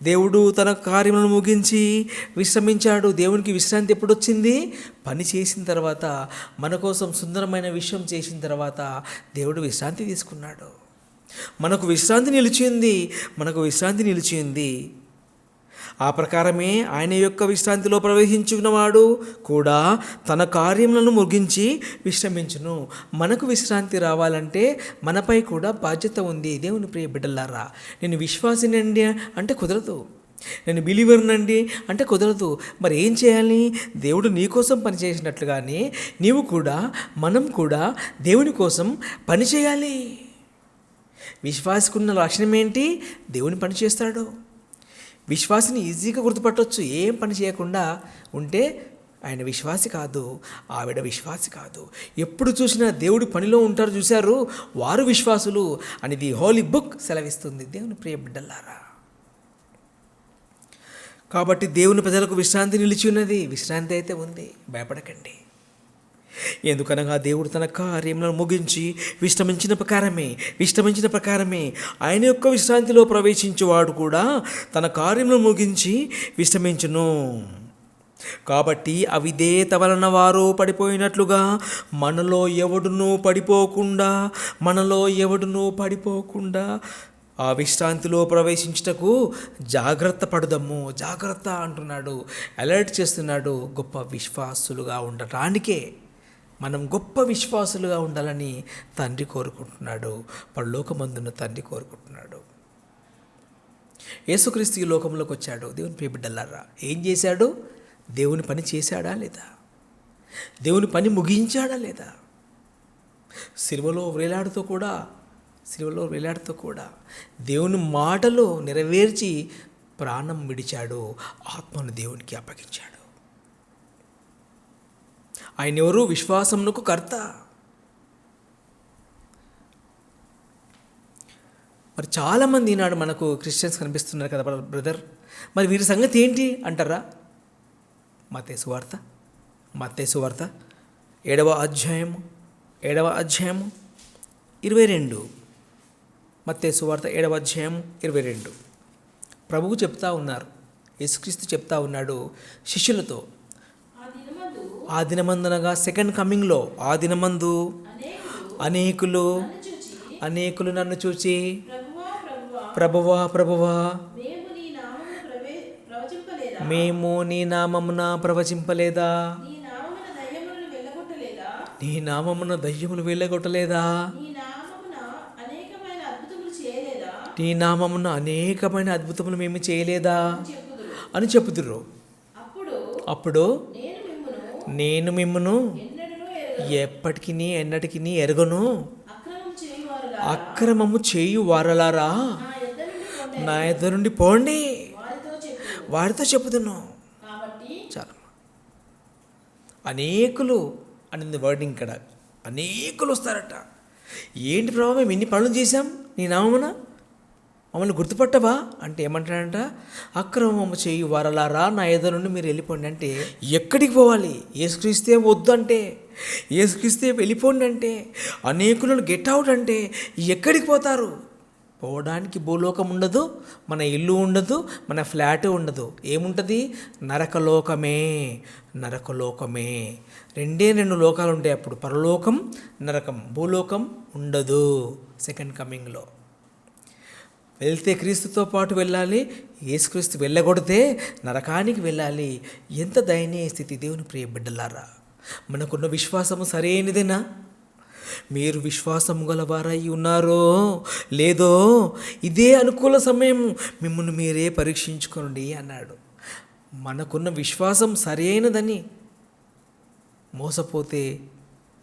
దేవుడు తన కార్యములను ముగించి విశ్రమించాడు. దేవునికి విశ్రాంతి ఎప్పుడు వచ్చింది? పని చేసిన తర్వాత, మన కోసం సుందరమైన విషయం చేసిన తర్వాత దేవుడు విశ్రాంతి తీసుకున్నాడు. మనకు విశ్రాంతి నిలిచింది. ఆ ప్రకారమే ఆయన యొక్క విశ్రాంతిలో ప్రవేశించుకున్నవాడు కూడా తన కార్యములను ముగించి విశ్రమించును. మనకు విశ్రాంతి రావాలంటే మనపై కూడా బాధ్యత ఉంది. దేవుని ప్రియ బిడ్డలారా, నేను విశ్వాసినండి అంటే కుదరదు. నేను బిలీవర్నండి అంటే కుదరదు. మరి ఏం చేయాలి? దేవుడు నీ కోసం పని చేసినట్లుగానే నీవు కూడా, మనం కూడా దేవుని కోసం పని చేయాలి. విశ్వాసకున్న లక్షణం ఏంటి? దేవుని పని చేస్తాడు. విశ్వాసిని ఈజీగా గుర్తుపట్టవచ్చు. ఏం పని చేయకుండా ఉంటే ఆయన విశ్వాసి కాదు, ఆవిడ విశ్వాసి కాదు. ఎప్పుడు చూసినా దేవుడి పనిలో ఉంటారు చూశారు, వారు విశ్వాసులు అని ది హోలీ బుక్ సెలవిస్తుంది. దేవుని ప్రియ బిడ్డలారా, కాబట్టి దేవుని ప్రజలకు విశ్రాంతి నిలిచి ఉన్నది. విశ్రాంతి అయితే ఉంది, భయపడకండి. ఎందుకనగా దేవుడు తన కార్యములను ముగించి విశ్రమించిన ప్రకారమే ఆయన యొక్క విశ్రాంతిలో ప్రవేశించేవాడు కూడా తన కార్యములను ముగించి విశ్రమించును. కాబట్టి అవిధేయత వలన వారు పడిపోయినట్లుగా మనలో ఎవడునూ పడిపోకుండా ఆ విశ్రాంతిలో ప్రవేశించుటకు జాగ్రత్త పడదము. జాగ్రత్త అంటున్నాడు, అలర్ట్ చేస్తున్నాడు. గొప్ప విశ్వాసులుగా ఉండటానికే మనం గొప్ప విశ్వాసులుగా ఉండాలని తండ్రి కోరుకుంటున్నాడు. పరలోకమందున తండ్రి కోరుకుంటున్నాడు. యేసుక్రీస్తు ఈ లోకంలోకి వచ్చాడు. దేవుని ప్రియ బిడ్డలారా, ఏం చేశాడు? దేవుని పని చేశాడా లేదా? దేవుని పని ముగించాడా లేదా? సిలువలో వేలాడుతూ కూడా దేవుని మాటలు నెరవేర్చి ప్రాణం విడిచాడు, ఆత్మను దేవునికి అప్పగించాడు. ఆయన ఎవరు? విశ్వాసమునకు కర్త. మరి చాలామంది ఈనాడు మనకు క్రిస్టియన్స్ కనిపిస్తున్నారు కదా బ్రదర్, మరి వీరి సంగతి ఏంటి అంటారా? మత్తయి సువార్త 7వ అధ్యాయము 22. మత్తయి సువార్త 7వ అధ్యాయం 22. ప్రభువు చెప్తా ఉన్నారు, యేసుక్రీస్తు చెప్తా ఉన్నాడు శిష్యులతో, ఆ దినమందనగా సెకండ్ కమింగ్లో ఆ దినమందు అనేకులు నన్ను చూచి ప్రభువా మేము నీ నామమున ప్రవచింపలేదా? నీ నామమున దయ్యములు వెళ్ళగొట్టలేదా? నీ నామమున అనేకమైన అద్భుతములు మేము చేయలేదా అని చెప్పుదురు. అప్పుడు నేను మిమ్మును ఎన్నటికి ఎరగను. అక్రమము చేయు వారలారా నా యొద్ద నుండి పోండి, వారితో చెప్పుతున్నాను. చాలా అనేకులు అనేది వర్డింగ్ ఇక్కడ. అనేకులు వస్తారట. ఏంటి ప్రభావం, మేము ఎన్ని పనులు చేశాం నీ నామమున, మమ్మల్ని గుర్తుపట్టవా అంటే ఏమంటాడంట? అక్రమము చేయు వారలారా నా యొద్ద నుండి మీరు వెళ్ళిపోండి అంటే ఎక్కడికి పోవాలి? యేసుక్రీస్తే వద్దు అంటే, యేసుక్రీస్తే వెళ్ళిపోండి అంటే, అనేకులను గెట్ అవుట్ అంటే ఎక్కడికి పోతారు? పోవడానికి భూలోకం ఉండదు, మన ఇల్లు ఉండదు, మన ఫ్లాట్ ఉండదు. ఏముంటుంది? నరకలోకమే. రెండు లోకాలు ఉంటాయి అప్పుడు, పరలోకం, నరకం. భూలోకం ఉండదు సెకండ్ కమింగ్లో. వెళ్తే క్రీస్తుతో పాటు వెళ్ళాలి, యేసుక్రీస్తు వెళ్ళగొడితే నరకానికి వెళ్ళాలి. ఎంత దయనీయ స్థితి దేవుని ప్రియ బిడ్డలారా. మనకున్న విశ్వాసము సరైనదేనా? మీరు విశ్వాసం గలవారై ఉన్నారో లేదో ఇదే అనుకూల సమయం, మిమ్మల్ని మీరే పరీక్షించుకోండి అన్నాడు. మనకున్న విశ్వాసం సరైనదని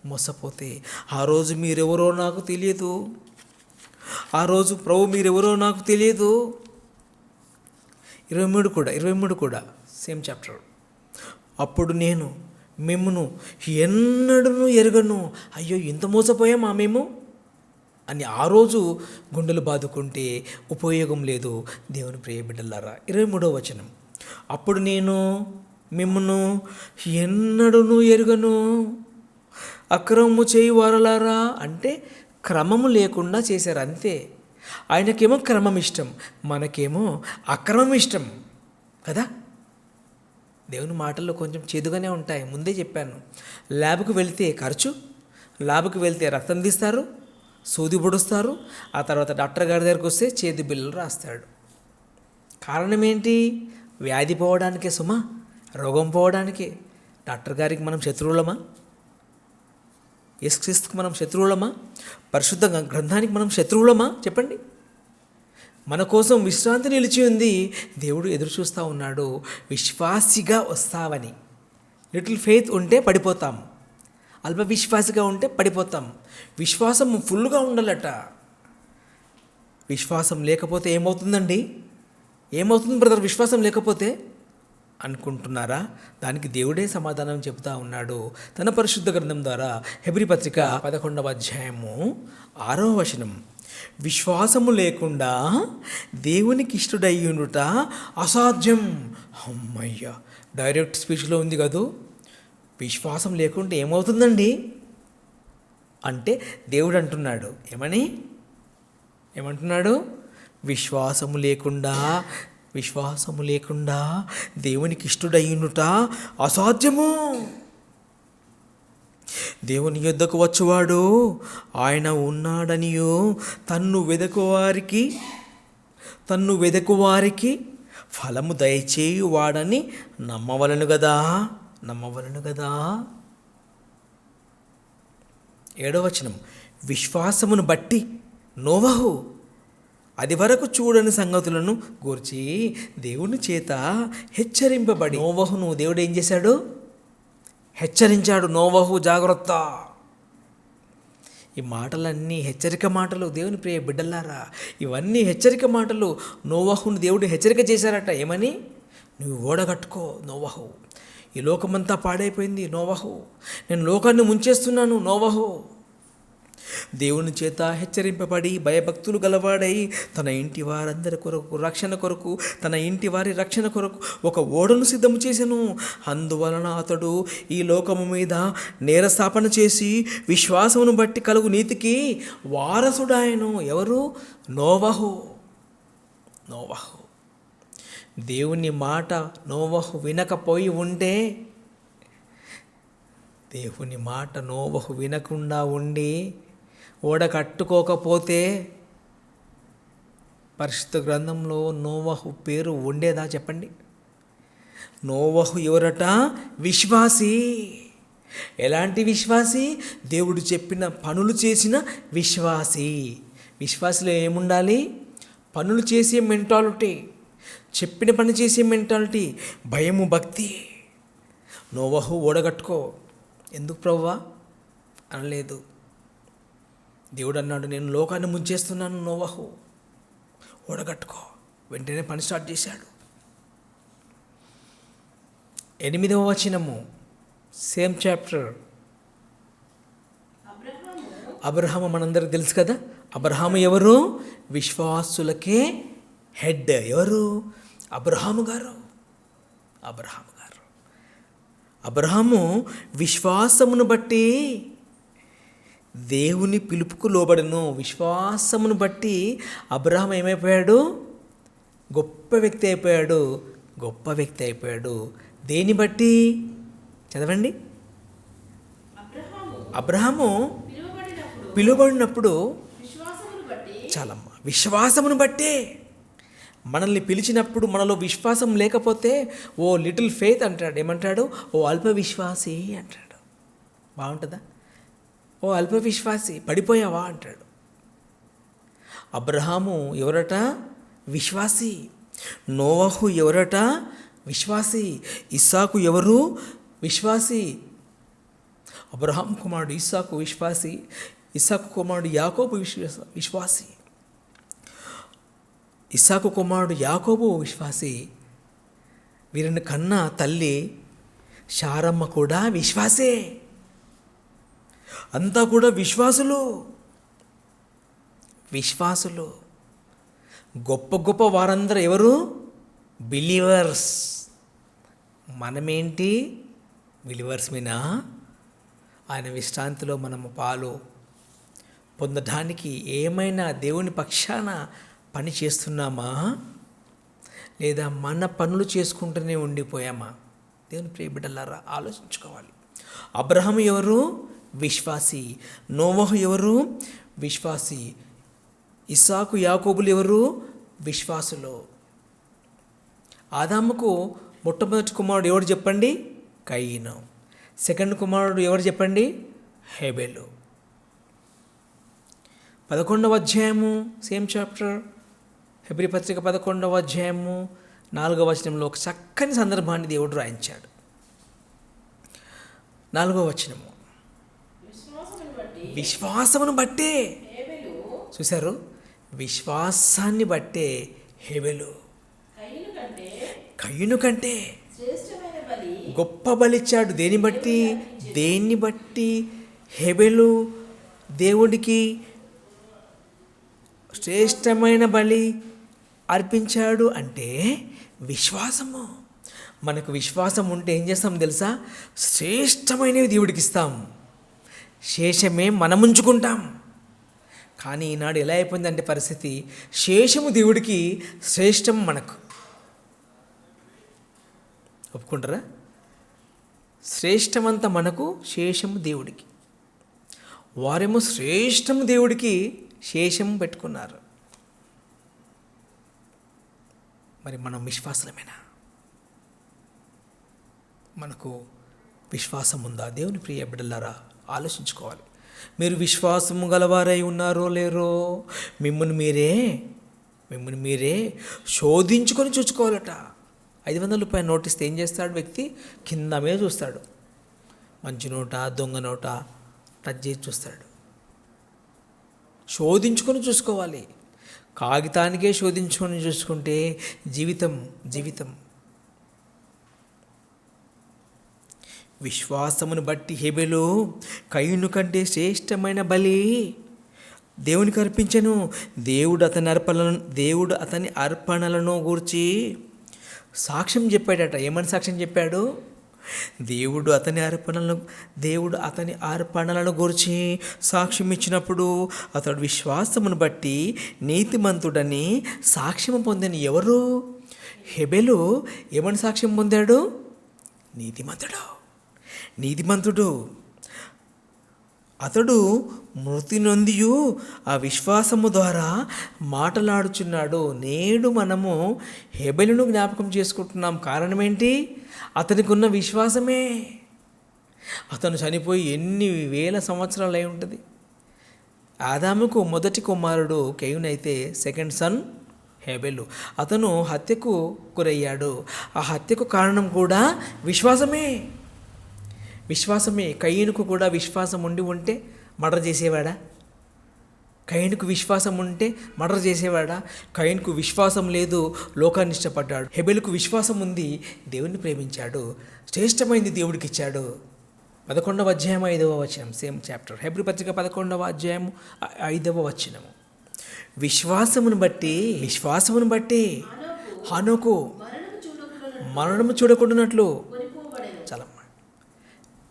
మోసపోతే ఆ రోజు మీరెవరో నాకు తెలియదు, ఆ రోజు ప్రభు మీరెవరో నాకు తెలియదు. 23 కూడా సేమ్ చాప్టర్. అప్పుడు నేను మిమ్మును ఎన్నడూ ఎరగను. అయ్యో, ఇంత మోసపోయామా మేము అని ఆ రోజు గుండెలు బాదుకుంటే ఉపయోగం లేదు దేవుని ప్రియ బిడ్డలారా. 23వ వచనం. అప్పుడు నేను మిమ్మును ఎన్నడూ ఎరగను, అక్రమము చేయి వారలారా అంటే క్రమము లేకుండా చేశారు అంతే. ఆయనకేమో క్రమం ఇష్టం, మనకేమో అక్రమం ఇష్టం కదా. దేవుని మాటల్లో కొంచెం చేదుగానే ఉంటాయి. ముందే చెప్పాను, ల్యాబ్కు వెళ్తే ఖర్చు, ల్యాబ్కి వెళ్తే రక్తం తీస్తారు, సూది పొడుస్తారు, ఆ తర్వాత డాక్టర్ గారి దగ్గరికి వస్తే చేదు బిల్లులు రాస్తాడు. కారణం ఏంటి? వ్యాధి పోవడానికే సుమా, రోగం పోవడానికే. డాక్టర్ గారికి మనం శత్రువులమా? యేసుక్రీస్తుకు మనం శత్రువులమా? పరిశుద్ధ గ్రంథానికి మనం శత్రువులమా? చెప్పండి. మన కోసం విశ్రాంతి నిలిచి ఉంది. దేవుడు ఎదురు చూస్తూ ఉన్నాడు, విశ్వాసిగా వస్తావని. లిటిల్ ఫెయిత్ ఉంటే పడిపోతాం, అల్ప విశ్వాసిగా ఉంటే పడిపోతాం. విశ్వాసం ఫుల్గా ఉండాలట. విశ్వాసం లేకపోతే ఏమవుతుందండి? ఏమవుతుంది బ్రదర్ విశ్వాసం లేకపోతే అనుకుంటున్నారా? దానికి దేవుడే సమాధానం చెబుతా ఉన్నాడు తన పరిశుద్ధ గ్రంథం ద్వారా. హెబ్రీ పత్రిక 11వ అధ్యాయము 6వ వచనం, విశ్వాసము లేకుండా దేవునికి ఇష్టడయ్యుండుట అసాధ్యం. అమ్మయ్య, డైరెక్ట్ స్పీచ్లో ఉంది కదూ. విశ్వాసం లేకుంటే ఏమవుతుందండి అంటే దేవుడు అంటున్నాడు, ఏమంటున్నాడు? విశ్వాసము లేకుండా దేవునికి ఇష్టడయ్యునుట అసాధ్యము. దేవుని యొద్దకు వచ్చువాడు ఆయన ఉన్నాడనియో తన్ను వెదకువారికి ఫలము దయచేయువాడని నమ్మవలను కదా. 7వ వచనం, విశ్వాసమును బట్టి నోవహు అది వరకు చూడని సంగతులను గూర్చి దేవుని చేత హెచ్చరింపబడి. నోవహును దేవుడు ఏం చేశాడు? హెచ్చరించాడు. నోవహు జాగ్రత్త. ఈ మాటలన్నీ హెచ్చరిక మాటలు. దేవుని ప్రియ బిడ్డలారా, ఇవన్నీ హెచ్చరిక మాటలు. నోవహును దేవుడు హెచ్చరిక చేశారట. ఏమని? నువ్వు ఓడగట్టుకో నోవహు, ఈ లోకమంతా పాడైపోయింది నోవహు, నేను లోకాన్ని ముంచేస్తున్నాను నోవహు. దేవుని చేత హెచ్చరింపబడి భయభక్తులు గలవాడై తన ఇంటి వారందరి కొరకు రక్షణ కొరకు, తన ఇంటి వారి రక్షణ కొరకు ఒక ఓడను సిద్ధము చేసెను. అందువలన అతడు ఈ లోకము మీద నేరస్థాపన చేసి విశ్వాసమును బట్టి కలుగు నీతికి వారసుడాయను. ఎవరు? నోవహు. దేవుని మాట నోవహు వినకపోయి ఉంటే, దేవుని మాట నోవహు వినకుండా ఉండి ఓడ కట్టుకోకపోతే పరిశుద్ధ గ్రంథంలో నోవహు పేరు ఉండేదా చెప్పండి? నోవహు ఎవరట? విశ్వాసి. ఎలాంటి విశ్వాసి? దేవుడు చెప్పిన పనులు చేసిన విశ్వాసి. విశ్వాసిలో ఏముండాలి? పనులు చేసే మెంటాలిటీ, చెప్పిన పని చేసే మెంటాలిటీ, భయము, భక్తి. నోవహు ఓడగట్టుకో. ఎందుకు ప్రభువా అనలేదు. దేవుడు అన్నాడు, నేను లోకాన్ని ముంచేస్తున్నాను నోవహు, ఓడగట్టుకో. వెంటనే పని స్టార్ట్ చేశాడు. 8వ వచనము, సేమ్ చాప్టర్. అబ్రహాము మనందరికి తెలుసు కదా. అబ్రహాము ఎవరు? విశ్వాసులకే హెడ్. ఎవరు? అబ్రహాము గారు. అబ్రహాము విశ్వాసమును బట్టి దేవుని పిలుపుకు లోబడను. విశ్వాసమును బట్టి అబ్రహాము ఏమైపోయాడు? గొప్ప వ్యక్తి అయిపోయాడు. దేని బట్టి? చదవండి. అబ్రహాము పిలువబడినప్పుడు చాలమ్మ, విశ్వాసమును బట్టే. మనల్ని పిలిచినప్పుడు మనలో విశ్వాసం లేకపోతే ఓ లిటిల్ ఫెయిత్ అంటాడు. ఏమంటాడు? ఓ అల్ప విశ్వాసి అంటాడు. బాగుంటుందా? ఓ అల్ప విశ్వాసి, పడిపోయావా అంటాడు. అబ్రహాము ఎవరట? విశ్వాసి. నోవహు ఎవరట? విశ్వాసి. ఇస్సాకు ఎవరు? విశ్వాసి. అబ్రహాం కుమారుడు ఇస్సాకు విశ్వాసి. ఇస్సాకు కుమారుడు యాకోబు విశ్వాసి. ఇస్సాకు కుమారుడు యాకోబు విశ్వాసి. వీరిని కన్నా తల్లి శారమ్మ కూడా విశ్వాసే. అంతా కూడా విశ్వాసులు. గొప్ప గొప్ప వారందరూ ఎవరు? బిలీవర్స్. మనమేంటి? బిలీవర్స్ మీనా? ఆయన విశ్రాంతిలో మనము పాలు పొందడానికి ఏమైనా దేవుని పక్షాన పని చేస్తున్నామా, లేదా మన పనులు చేసుకుంటూనే ఉండిపోయామా? దేవుని ప్రియ బిడ్డలారా, ఆలోచించుకోవాలి. అబ్రహాము ఎవరు? విశ్వాసి. నోవహు ఎవరు? విశ్వాసి. ఇస్సాకు యాకోబులు ఎవరు? విశ్వాసులు. ఆదాముకు మొట్టమొదటి కుమారుడు ఎవరు చెప్పండి? కయీను. సెకండ్ కుమారుడు ఎవరు చెప్పండి? హేబెలు. 11వ అధ్యాయము, సేమ్ చాప్టర్, హెబ్రీ పత్రిక 11వ అధ్యాయము 4వ వచనంలో ఒక చక్కని సందర్భాన్ని దేవుడు రాయించాడు. 4వ వచనము, విశ్వాసమును బట్టే, చూశారు, విశ్వాసాన్ని బట్టే హేబెలు కయ్యూను కంటే గొప్ప బలిచ్చాడు. దేన్ని బట్టి హేబెలు దేవుడికి శ్రేష్టమైన బలి అర్పించాడు అంటే విశ్వాసము. మనకు విశ్వాసం ఉంటే ఏం చేస్తాం తెలుసా? శ్రేష్టమైనవి దేవుడికి ఇస్తాం, శేషమే మనం ఉంచుకుంటాం. కానీ ఈనాడు ఎలా అయిపోయిందంటే పరిస్థితి, శేషము దేవుడికి, శ్రేష్టం మనకు. ఒప్పుకుంటారా? శ్రేష్టమంతా మనకు, శేషము దేవుడికి. వారేమో శ్రేష్టము దేవుడికి, శేషము పెట్టుకున్నారు. మరి మనం విశ్వాసమేనా? మనకు విశ్వాసం ఉందా? దేవుని ప్రియ బిడ్డలారా, ఆలోచించుకోవాలి. మీరు విశ్వాసము గలవారై ఉన్నారో లేరో మిమ్మల్ని మీరే శోధించుకొని చూసుకోవాలట. 500 రూపాయల నోటిస్తే ఏం చేస్తాడు వ్యక్తి? కింద మీద చూస్తాడు, మంచి నోట దొంగ నోట టచ్ చేసి చూస్తాడు. శోధించుకొని చూసుకోవాలి. కాగితానికే శోధించుకొని చూసుకుంటే జీవితం. విశ్వాసమును బట్టి హేబెలు కయ్యూను కంటే శ్రేష్టమైన బలి దేవునికి అర్పించెను. దేవుడు అతని అర్పణలను గూర్చి సాక్ష్యం చెప్పాడట. ఏమని సాక్ష్యం చెప్పాడు? దేవుడు అతని అర్పణలను గురించి సాక్ష్యం ఇచ్చినప్పుడు అతడు విశ్వాసమును బట్టి నీతిమంతుడని సాక్ష్యం పొందిన. ఎవరు? హేబెలు ఏమని సాక్ష్యం పొందాడు? నీతిమంతుడు. అతడు మృతి నొందియు ఆ విశ్వాసము ద్వారా మాటలాడుచున్నాడు. నేడు మనము హేబెలును జ్ఞాపకం చేసుకుంటున్నాం. కారణం ఏంటి? అతనికి ఉన్న విశ్వాసమే. అతను చనిపోయి ఎన్ని వేల సంవత్సరాలు అయి ఉంటుంది. ఆదాముకు మొదటి కుమారుడు కయ్యూను అయితే సెకండ్ సన్ హేబెలు. అతను హత్యకు గురయ్యాడు. ఆ హత్యకు కారణం కూడా విశ్వాసమే. కయ్యూనుకు కూడా విశ్వాసం ఉంటే మర్డర్ చేసేవాడా? కయ్యూనుకు విశ్వాసం ఉంటే మర్డర్ చేసేవాడా? కయ్యూనుకు విశ్వాసం లేదు, లోకాన్ని ఇష్టపడ్డాడు. హేబెలుకు విశ్వాసం ఉంది, దేవుణ్ణి ప్రేమించాడు, శ్రేష్టమైంది దేవుడికి ఇచ్చాడు. 11వ అధ్యాయం 5వ వచనం, సేమ్ చాప్టర్, హెబ్రీ పత్రిక 11వ అధ్యాయం 5వ వచనము. విశ్వాసమును బట్టి హనోకు మరణము చూడకుండానట్లు. చాలా.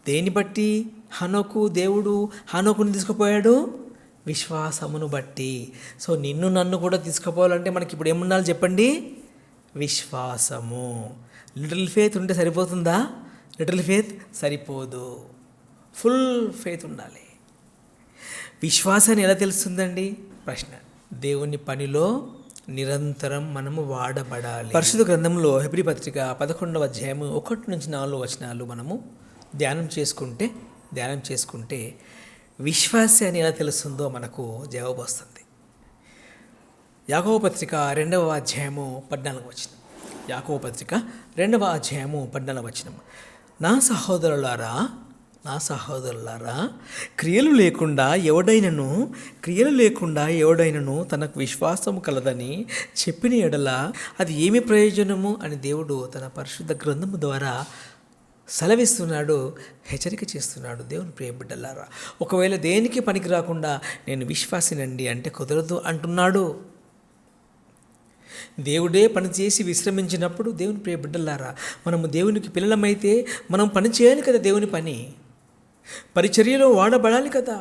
దేన్ని బట్టి దేవుడు హనోకుని తీసుకుపోయాడు? విశ్వాసమును బట్టి. సో నిన్ను నన్ను కూడా తీసుకుపోవాలంటే మనకి ఇప్పుడు ఏముండాలి చెప్పండి? విశ్వాసము. లిటిల్ ఫేత్ ఉంటే సరిపోతుందా? లిటిల్ ఫేత్ సరిపోదు, ఫుల్ ఫేత్ ఉండాలి. విశ్వాసాన్ని ఎలా తెలుస్తుందండి? ప్రశ్న. దేవుని పనిలో నిరంతరం మనము వాడబడాలి. పరిశుద్ధ గ్రంథంలో హెబ్రీ పత్రిక 11వ అధ్యాయము 1-4 వచనాలు మనము ధ్యానం చేసుకుంటే విశ్వాసాన్ని ఎలా తెలుస్తుందో మనకు జవాబు వస్తుంది. యాకోబు పత్రిక 2వ అధ్యాయము 14వ వచనం. యాకోబు పత్రిక 2వ అధ్యాయము 14వ వచనం. నా సహోదరులారా క్రియలు లేకుండా ఎవడైనను తనకు విశ్వాసము కలదని చెప్పిన ఎడల అది ఏమి ప్రయోజనము అని దేవుడు తన పరిశుద్ధ గ్రంథము ద్వారా సెలవిస్తున్నాడు, హెచ్చరిక చేస్తున్నాడు. దేవుని ప్రియ బిడ్డలారా, ఒకవేళ దేనికి పనికి రాకుండా నేను విశ్వాసినండి అంటే కుదరదు అంటున్నాడు. దేవుడే పని చేసి విశ్రమించినప్పుడు, దేవుని ప్రియ బిడ్డలారా, మనము దేవునికి పిల్లలమైతే మనం పని చేయాలి కదా. దేవుని పని పరిచర్యలో వాడబడాలి కదా.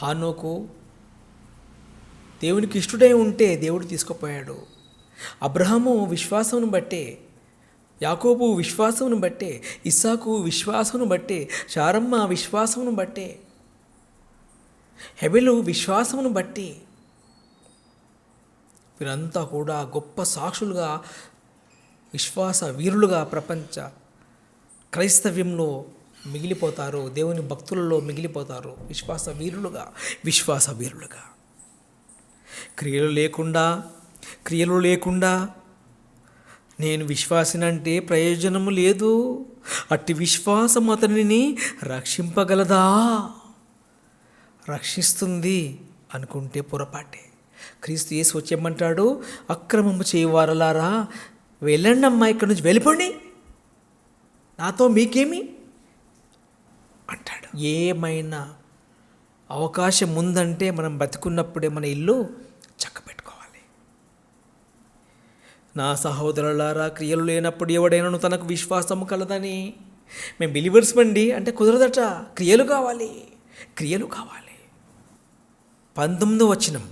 హానోకు దేవునికి ఇష్టడై ఉంటే దేవుడు తీసుకుపోయాడు. అబ్రహాము విశ్వాసమును బట్టే, యాకోబు విశ్వాసమును బట్టే, ఇస్సాకు విశ్వాసమును బట్టే, శారమ్మ విశ్వాసమును బట్టే, హేబెలు విశ్వాసమును బట్టి వీరంతా కూడా గొప్ప సాక్షులుగా, విశ్వాస వీరులుగా ప్రపంచ క్రైస్తవ్యంలో మిగిలిపోతారు. దేవుని భక్తులలో మిగిలిపోతారు. విశ్వాస వీరులుగా. క్రియలు లేకుండా నేను విశ్వాసినంటే ప్రయోజనము లేదు. అట్టి విశ్వాసం అతనిని రక్షింపగలదా? రక్షిస్తుంది అనుకుంటే పొరపాటే. క్రీస్తు యేసు వచ్చేయమంటాడు, అక్రమము చేయవారలారా వెళ్ళండి అమ్మా, ఇక్కడి నుంచి వెళ్ళిపోండి, నాతో మీకేమి అంటాడు. ఏమైనా అవకాశం ఉందంటే మనం బతికున్నప్పుడే మన ఇల్లు చక్కబెట్టుకోవాలి. నా సహోదరులారా, క్రియలు లేనప్పుడు ఎవడైనా తనకు విశ్వాసము కలదని, మేము బిలీవర్స్ అండి అంటే కుదరదట. క్రియలు కావాలి. 19వ వచనం,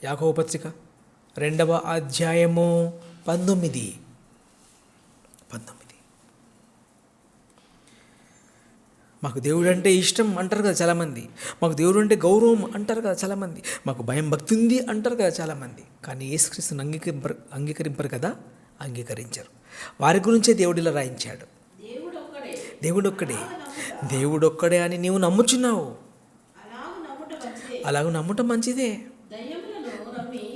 యాకోబు పత్రిక 2వ అధ్యాయము 19. మాకు దేవుడు అంటే ఇష్టం అంటారు కదా చాలామంది, మాకు దేవుడు అంటే గౌరవం అంటారు కదా చాలామంది, మాకు భయం భక్తి ఉంది అంటారు కదా చాలామంది. కానీ యేసుక్రీస్తుని అంగీకరింపరు కదా, అంగీకరించరు. వారి గురించే దేవుడు ఇలా రాయించాడు, దేవుడు ఒక్కడే అని నీవు నమ్ముచున్నావు. అలాగ నమ్ముట మంచిదే.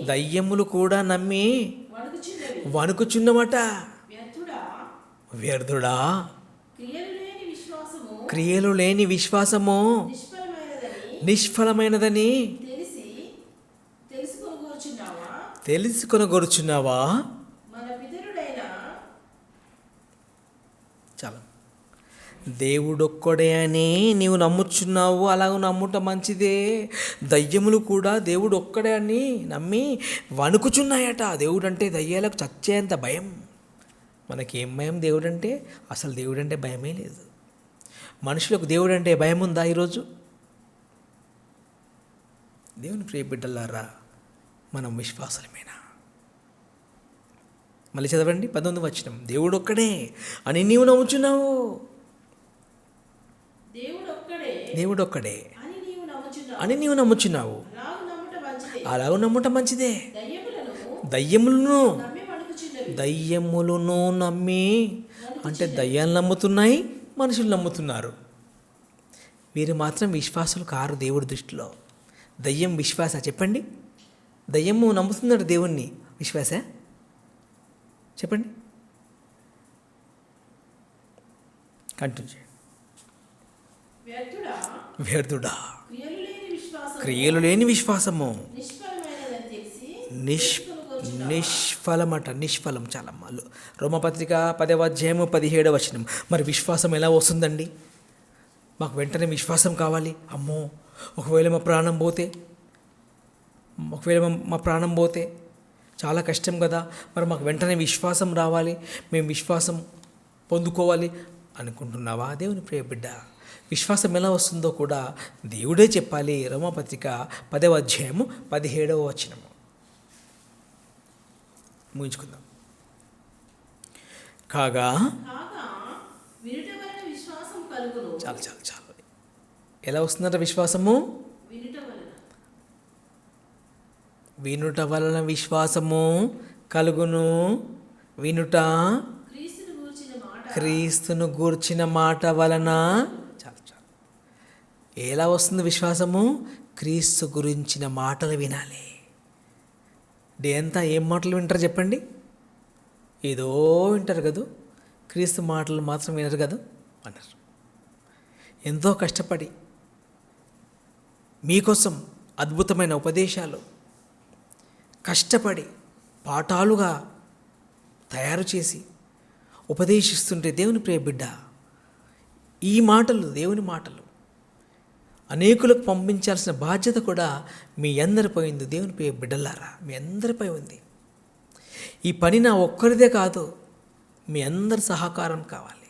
దయ్యములు కూడా నమ్మి వణుకుచున్నమట. వ్యర్థుడా, క్రియలు లేని విశ్వాసము నిష్ఫలమైనదని తెలుసుకొనగోరుచున్నావా? చాలా దేవుడొక్కడే అని నీవు నమ్ముచున్నావు, అలాగ నమ్ముట మంచిదే. దయ్యములు కూడా దేవుడు ఒక్కడే అని నమ్మి వణుకుచున్నాయట. దేవుడు అంటే దయ్యాలకు చచ్చేంత భయం. మనకేం భయం? దేవుడంటే అసలు దేవుడంటే భయమే లేదు. మనుషులకు దేవుడు అంటే భయం ఉందా ఈరోజు? దేవుని ప్రియ బిడ్డలారా, మనం విశ్వాసలమేనా? మళ్ళీ చదవండి 19వ వచనం, దేవుడు ఒక్కడే అని నీవు నమ్ముచున్నావు. దేవుడు ఒక్కడే అని నీవు నమ్ముచున్నావు, అలాగ నమ్ముట మంచిదే. దయ్యములను నమ్మి అంటే దయ్యాలు నమ్ముతున్నాయి, మనుషులు నమ్ముతున్నారు. వీరు మాత్రం విశ్వాసులు కారు దేవుడి దృష్టిలో. దయ్యం విశ్వాస? చెప్పండి. దయ్యము నమ్ముతున్నాడు దేవుణ్ణి, విశ్వాస? చెప్పండి. కంటిన్యూ చేయండి. వ్యర్థుడా, క్రియలు లేని విశ్వాసము నిష్ఫలమట. నిష్ఫలం చాలా మాలు. రోమపత్రిక 10వ అధ్యాయము 17వ వచనం. మరి విశ్వాసం ఎలా వస్తుందండి? మాకు వెంటనే విశ్వాసం కావాలి. అమ్మో, ఒకవేళ మా ప్రాణం పోతే చాలా కష్టం కదా, మరి మాకు వెంటనే విశ్వాసం రావాలి, మేము విశ్వాసం పొందుకోవాలి అనుకుంటున్నావా? దేవుని ప్రియ బిడ్డ, విశ్వాసం ఎలా వస్తుందో కూడా దేవుడే చెప్పాలి. రోమపత్రిక 10వ అధ్యాయము 17వ వచనము ముగించుకుందాం. కాగా చాలు. ఎలా వస్తుందంట విశ్వాసము? వినుట వలన విశ్వాసము కలుగును. వినుట క్రీస్తును గూర్చిన మాట వలన. చాలు. ఎలా వస్తుంది విశ్వాసము? క్రీస్తు గురించిన మాటలు వినాలి. డే అంతా ఏం మాటలు వింటారు చెప్పండి? ఏదో వింటారు కదా, క్రీస్తు మాటలు మాత్రం వినరు కదా అన్నారు. ఎంతో కష్టపడి మీకోసం అద్భుతమైన ఉపదేశాలు కష్టపడి పాఠాలుగా తయారు చేసి ఉపదేశిస్తుంటే దేవుని ప్రియ బిడ్డ, ఈ మాటలు దేవుని మాటలు అనేకులకు పంపించాల్సిన బాధ్యత కూడా మీ అందరిపై ఉంది. దేవుని ప్రియ బిడ్డలారా, మీ అందరిపై ఉంది. ఈ పని నా ఒక్కరిదే కాదు, మీ అందరి సహకారం కావాలి.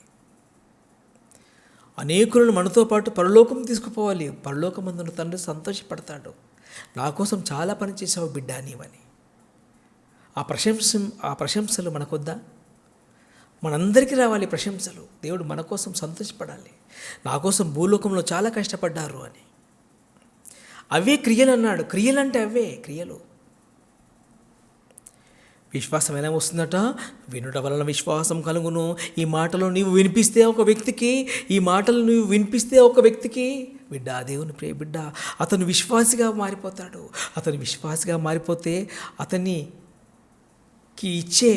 అనేకులను మనతో పాటు పరలోకం తీసుకుపోవాలి. పరలోకమందున తండ్రి సంతోషపడతాడు. నా కోసం చాలా పని చేసావు బిడ్డ నీవని. ఆ ప్రశంసలు మనకొద్దా? మనందరికీ రావాలి ప్రశంసలు. దేవుడు మన కోసం సంతోషపడాలి. నా కోసం భూలోకంలో చాలా కష్టపడ్డారు అని. అవే క్రియలు అన్నాడు. క్రియలు అంటే అవే క్రియలు. విశ్వాసం ఎలా వస్తుందట? వినుట వలన విశ్వాసం కలుగును. ఈ మాటలు నీవు వినిపిస్తే ఒక వ్యక్తికి బిడ్డ, దేవుని ప్రియ బిడ్డ, అతను విశ్వాసిగా మారిపోతాడు. అతను విశ్వాసిగా మారిపోతే అతనికి ఇచ్చే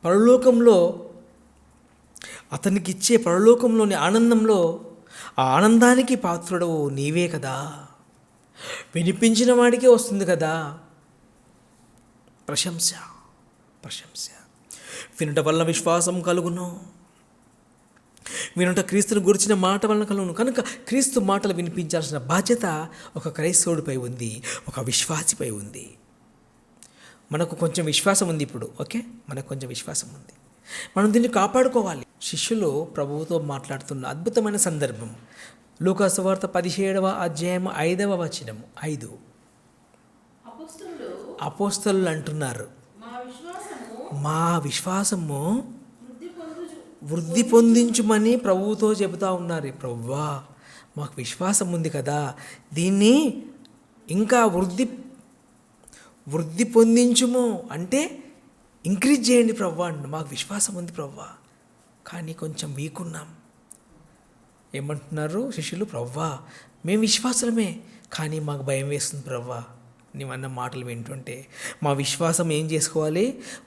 పరలోకంలో, అతనికి ఇచ్చే పరలోకంలోని ఆనందంలో, ఆ ఆనందానికి పాత్రుడవు నీవే కదా. వినిపించిన వాడికే వస్తుంది కదా ప్రశంస. ప్రశంస వినుట వల్ల విశ్వాసం కలుగును. వినుట క్రీస్తుని గురించిన మాట వలన కలుగును. కనుక క్రీస్తు మాటలు వినిపించాల్సిన బాధ్యత ఒక క్రైస్తవుడిపై ఉంది, ఒక విశ్వాసిపై ఉంది. మనకు కొంచెం విశ్వాసం ఉంది ఇప్పుడు, ఓకే, మనకు కొంచెం విశ్వాసం ఉంది, మనం దీన్ని కాపాడుకోవాలి. శిష్యులు ప్రభువుతో మాట్లాడుతున్న అద్భుతమైన సందర్భం లూకా సువార్త 17వ అధ్యాయం 5వ వచనము. 5 అపోస్తలులు అంటున్నారు, మా విశ్వాసము వృద్ధి పొందించుమని ప్రభువుతో చెబుతా ఉన్నారు. ప్రభువా, మాకు విశ్వాసం ఉంది కదా, దీన్ని ఇంకా వృద్ధి పొందించుము అంటే ఇంక్రీజ్ చేయండి ప్రభువా. మాకు విశ్వాసం ఉంది ప్రభువా, కానీ కొంచెం వీక్ ఉన్నాం. ఏమంటున్నారు శిష్యులు? ప్రభువా, మేము విశ్వాసమే, కానీ మాకు భయం వేస్తుంది ప్రభువా నీవన్న మాటలు వింటుంటే. మా విశ్వాసం ఏం చేసుకోవాలి?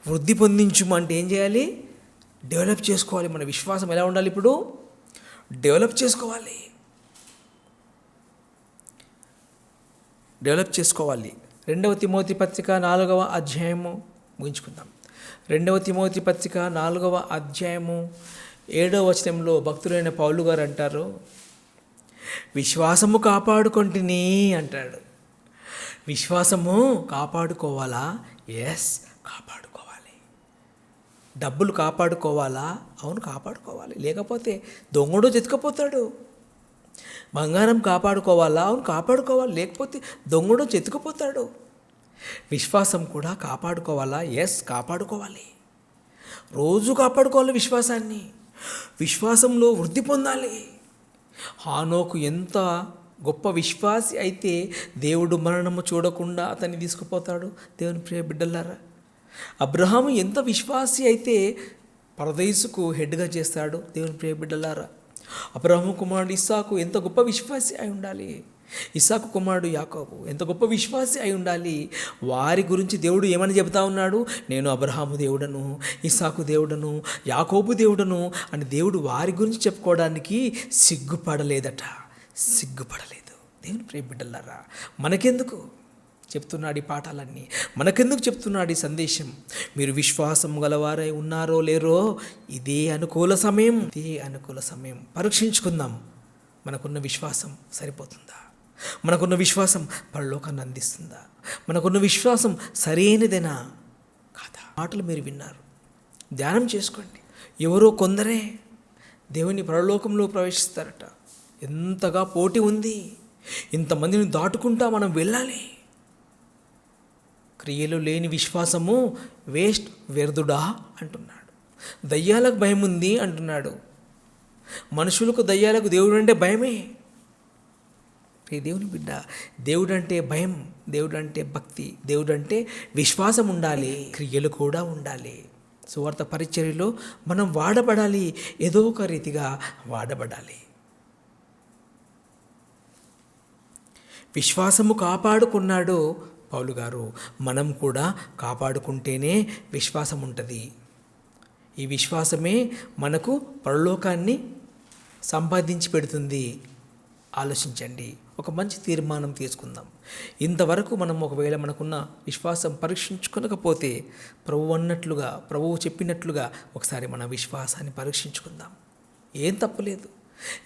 వృద్ధి పొందించుము అంటే ఏం చేయాలి? డెవలప్ చేసుకోవాలి. మన విశ్వాసం ఎలా ఉండాలి? ఇప్పుడు డెవలప్ చేసుకోవాలి. డెవలప్ చేసుకోవాలి. 2వ తిమోతి పత్రిక 4వ అధ్యాయము ముగించుకుందాం. 2వ తిమోతి పత్రిక 4వ అధ్యాయము 7వ వచనంలో భక్తులైన పౌలు గారు అంటారు, విశ్వాసము కాపాడుకొంటిని అంటాడు. విశ్వాసము కాపాడుకోవాలా? ఎస్, కాపాడుకోవాలి. డబ్బులు కాపాడుకోవాలా? అవును, కాపాడుకోవాలి. లేకపోతే దొంగడు చెతుకపోతాడు. బంగారం కాపాడుకోవాలా? అవును, కాపాడుకోవాలి. లేకపోతే దొంగడు చెతుకుపోతాడు. విశ్వాసం కూడా కాపాడుకోవాలా? ఎస్, కాపాడుకోవాలి. రోజు కాపాడుకోవాలి విశ్వాసాన్ని. విశ్వాసంలో వృద్ధి పొందాలి. హానోకు ఎంత గొప్ప విశ్వాసి అయితే దేవుడు మరణము చూడకుండా అతన్ని తీసుకుపోతాడు. దేవుని ప్రియ బిడ్డలారా, అబ్రహాము ఎంత విశ్వాసి అయితే పరదేశుకు హెడ్గా చేస్తాడు. దేవుని ప్రియ బిడ్డలారా, అబ్రహాము కుమారుడు ఇస్సాకు ఎంత గొప్ప విశ్వాసి అయి ఉండాలి. ఇస్సాకు కుమారుడు యాకోబు ఎంత గొప్ప విశ్వాసి అయి ఉండాలి. వారి గురించి దేవుడు ఏమని చెబుతా ఉన్నాడు? నేను అబ్రహాము దేవుడను, ఇస్సాకు దేవుడను, యాకోబు దేవుడను అని దేవుడు వారి గురించి చెప్పుకోవడానికి సిగ్గుపడలేదట. సిగ్గుపడలేదు. దేవుని ప్రియ బిడ్డలారా, మనకెందుకు చెప్తున్నాడు ఈ పాఠాలన్నీ? మనకెందుకు చెప్తున్నాడు ఈ సందేశం? మీరు విశ్వాసం గలవారై ఉన్నారో లేరో, ఇదే అనుకూల సమయం. ఇదే అనుకూల సమయం. పరీక్షించుకుందాం. మనకున్న విశ్వాసం సరిపోతుందా? మనకున్న విశ్వాసం పరలోకాన్ని అందిస్తుందా? మనకున్న విశ్వాసం సరైనదేనా కాదా? మాటలు మీరు విన్నారు, ధ్యానం చేసుకోండి. ఎవరో కొందరే దేవుని పరలోకంలో ప్రవేశిస్తారట. ఎంతగా పోటీ ఉంది. ఇంతమందిని దాటుకుంటా మనం వెళ్ళాలి. క్రియలు లేని విశ్వాసము వేస్ట్, వ్యర్థుడా అంటున్నాడు. దయ్యాలకు భయం ఉంది అంటున్నాడు. మనుషులకు, దయ్యాలకు దేవుడు అంటే భయమే. దేవుని బిడ్డ, దేవుడు అంటే భయం, దేవుడు అంటే భక్తి, దేవుడు అంటే విశ్వాసం ఉండాలి, క్రియలు కూడా ఉండాలి. సువార్త పరిచర్యలో మనం వాడబడాలి, ఏదో ఒక రీతిగా వాడబడాలి. విశ్వాసము కాపాడుకున్నాడు పౌలు గారు. మనం కూడా కాపాడుకుంటేనే విశ్వాసం ఉంటుంది. ఈ విశ్వాసమే మనకు పరలోకాన్ని సంపాదించి పెడుతుంది. ఆలోచించండి. ఒక మంచి తీర్మానం తీసుకుందాం. ఇంతవరకు మనం ఒకవేళ మనకున్న విశ్వాసం పరీక్షించుకోనకపోతే ప్రభువు అన్నట్లుగా, ప్రభువు చెప్పినట్లుగా ఒకసారి మన విశ్వాసాన్ని పరీక్షించుకుందాం. ఏం తప్పులేదు.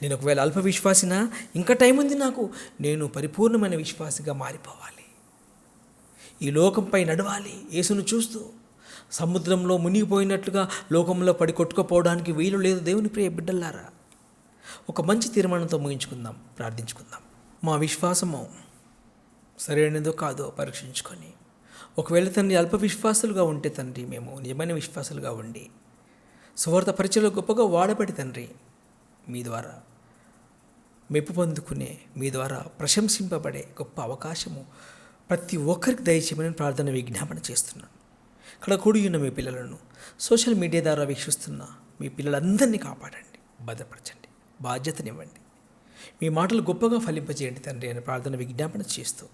నేను ఒకవేళ అల్ప విశ్వాసినా, ఇంకా టైం ఉంది నాకు. నేను పరిపూర్ణమైన విశ్వాసిగా మారిపోవాలి. ఈ లోకంపై నడవాలి యేసును చూస్తూ. సముద్రంలో మునిగిపోయినట్లుగా లోకంలో పడి కొట్టుకుపోవడానికి వీలు లేదు. దేవుని ప్రియ బిడ్డలారా, ఒక మంచి తీర్మానంతో ముగించుకుందాం, ప్రార్థించుకుందాం. మా విశ్వాసము సరైనదో కాదో పరీక్షించుకొని, ఒకవేళ తండ్రి అల్ప విశ్వాసులుగా ఉంటే తండ్రి, మేము నిజమైన విశ్వాసులుగా ఉండి సువార్త పరిచయలో గొప్పగా వాడబడి తండ్రి, మీ ద్వారా మెప్పు పొందుకునే, మీ ద్వారా ప్రశంసింపబడే గొప్ప అవకాశము ప్రతి ఒక్కరికి దయచేయమని ప్రార్థన విజ్ఞాపన చేస్తున్నాను. ఇక్కడ కూడి ఉన్న మీ పిల్లలను, సోషల్ మీడియా ద్వారా వీక్షిస్తున్న మీ పిల్లలందరినీ కాపాడండి, భద్రపరచండి, బాధ్యతనివ్వండి. మీ మాటలు గొప్పగా ఫలింపజేయండి తండ్రి అని ప్రార్థన విజ్ఞాపన చేస్తూ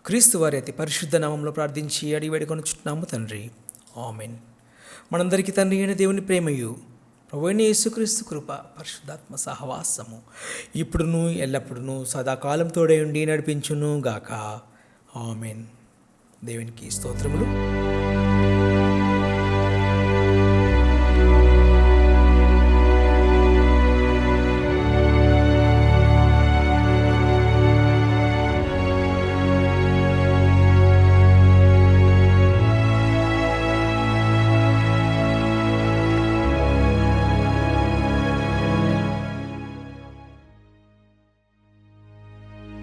క్రీస్తు వారి అతి పరిశుద్ధ నామంలో ప్రార్థించి అడిగి వేడుకొనుచున్నాము తండ్రి. ఆమెన్. మనందరికీ తండ్రి అయిన దేవుని ప్రేమయు ప్రభు అయిన యేసుక్రీస్తు కృప పరిశుద్ధాత్మ సహవాసము ఇప్పుడును ఎల్లప్పుడూ సదాకాలం తోడై ఉండి నడిపించును గాక. ఆమెన్. దేవునికి స్తోత్రములు.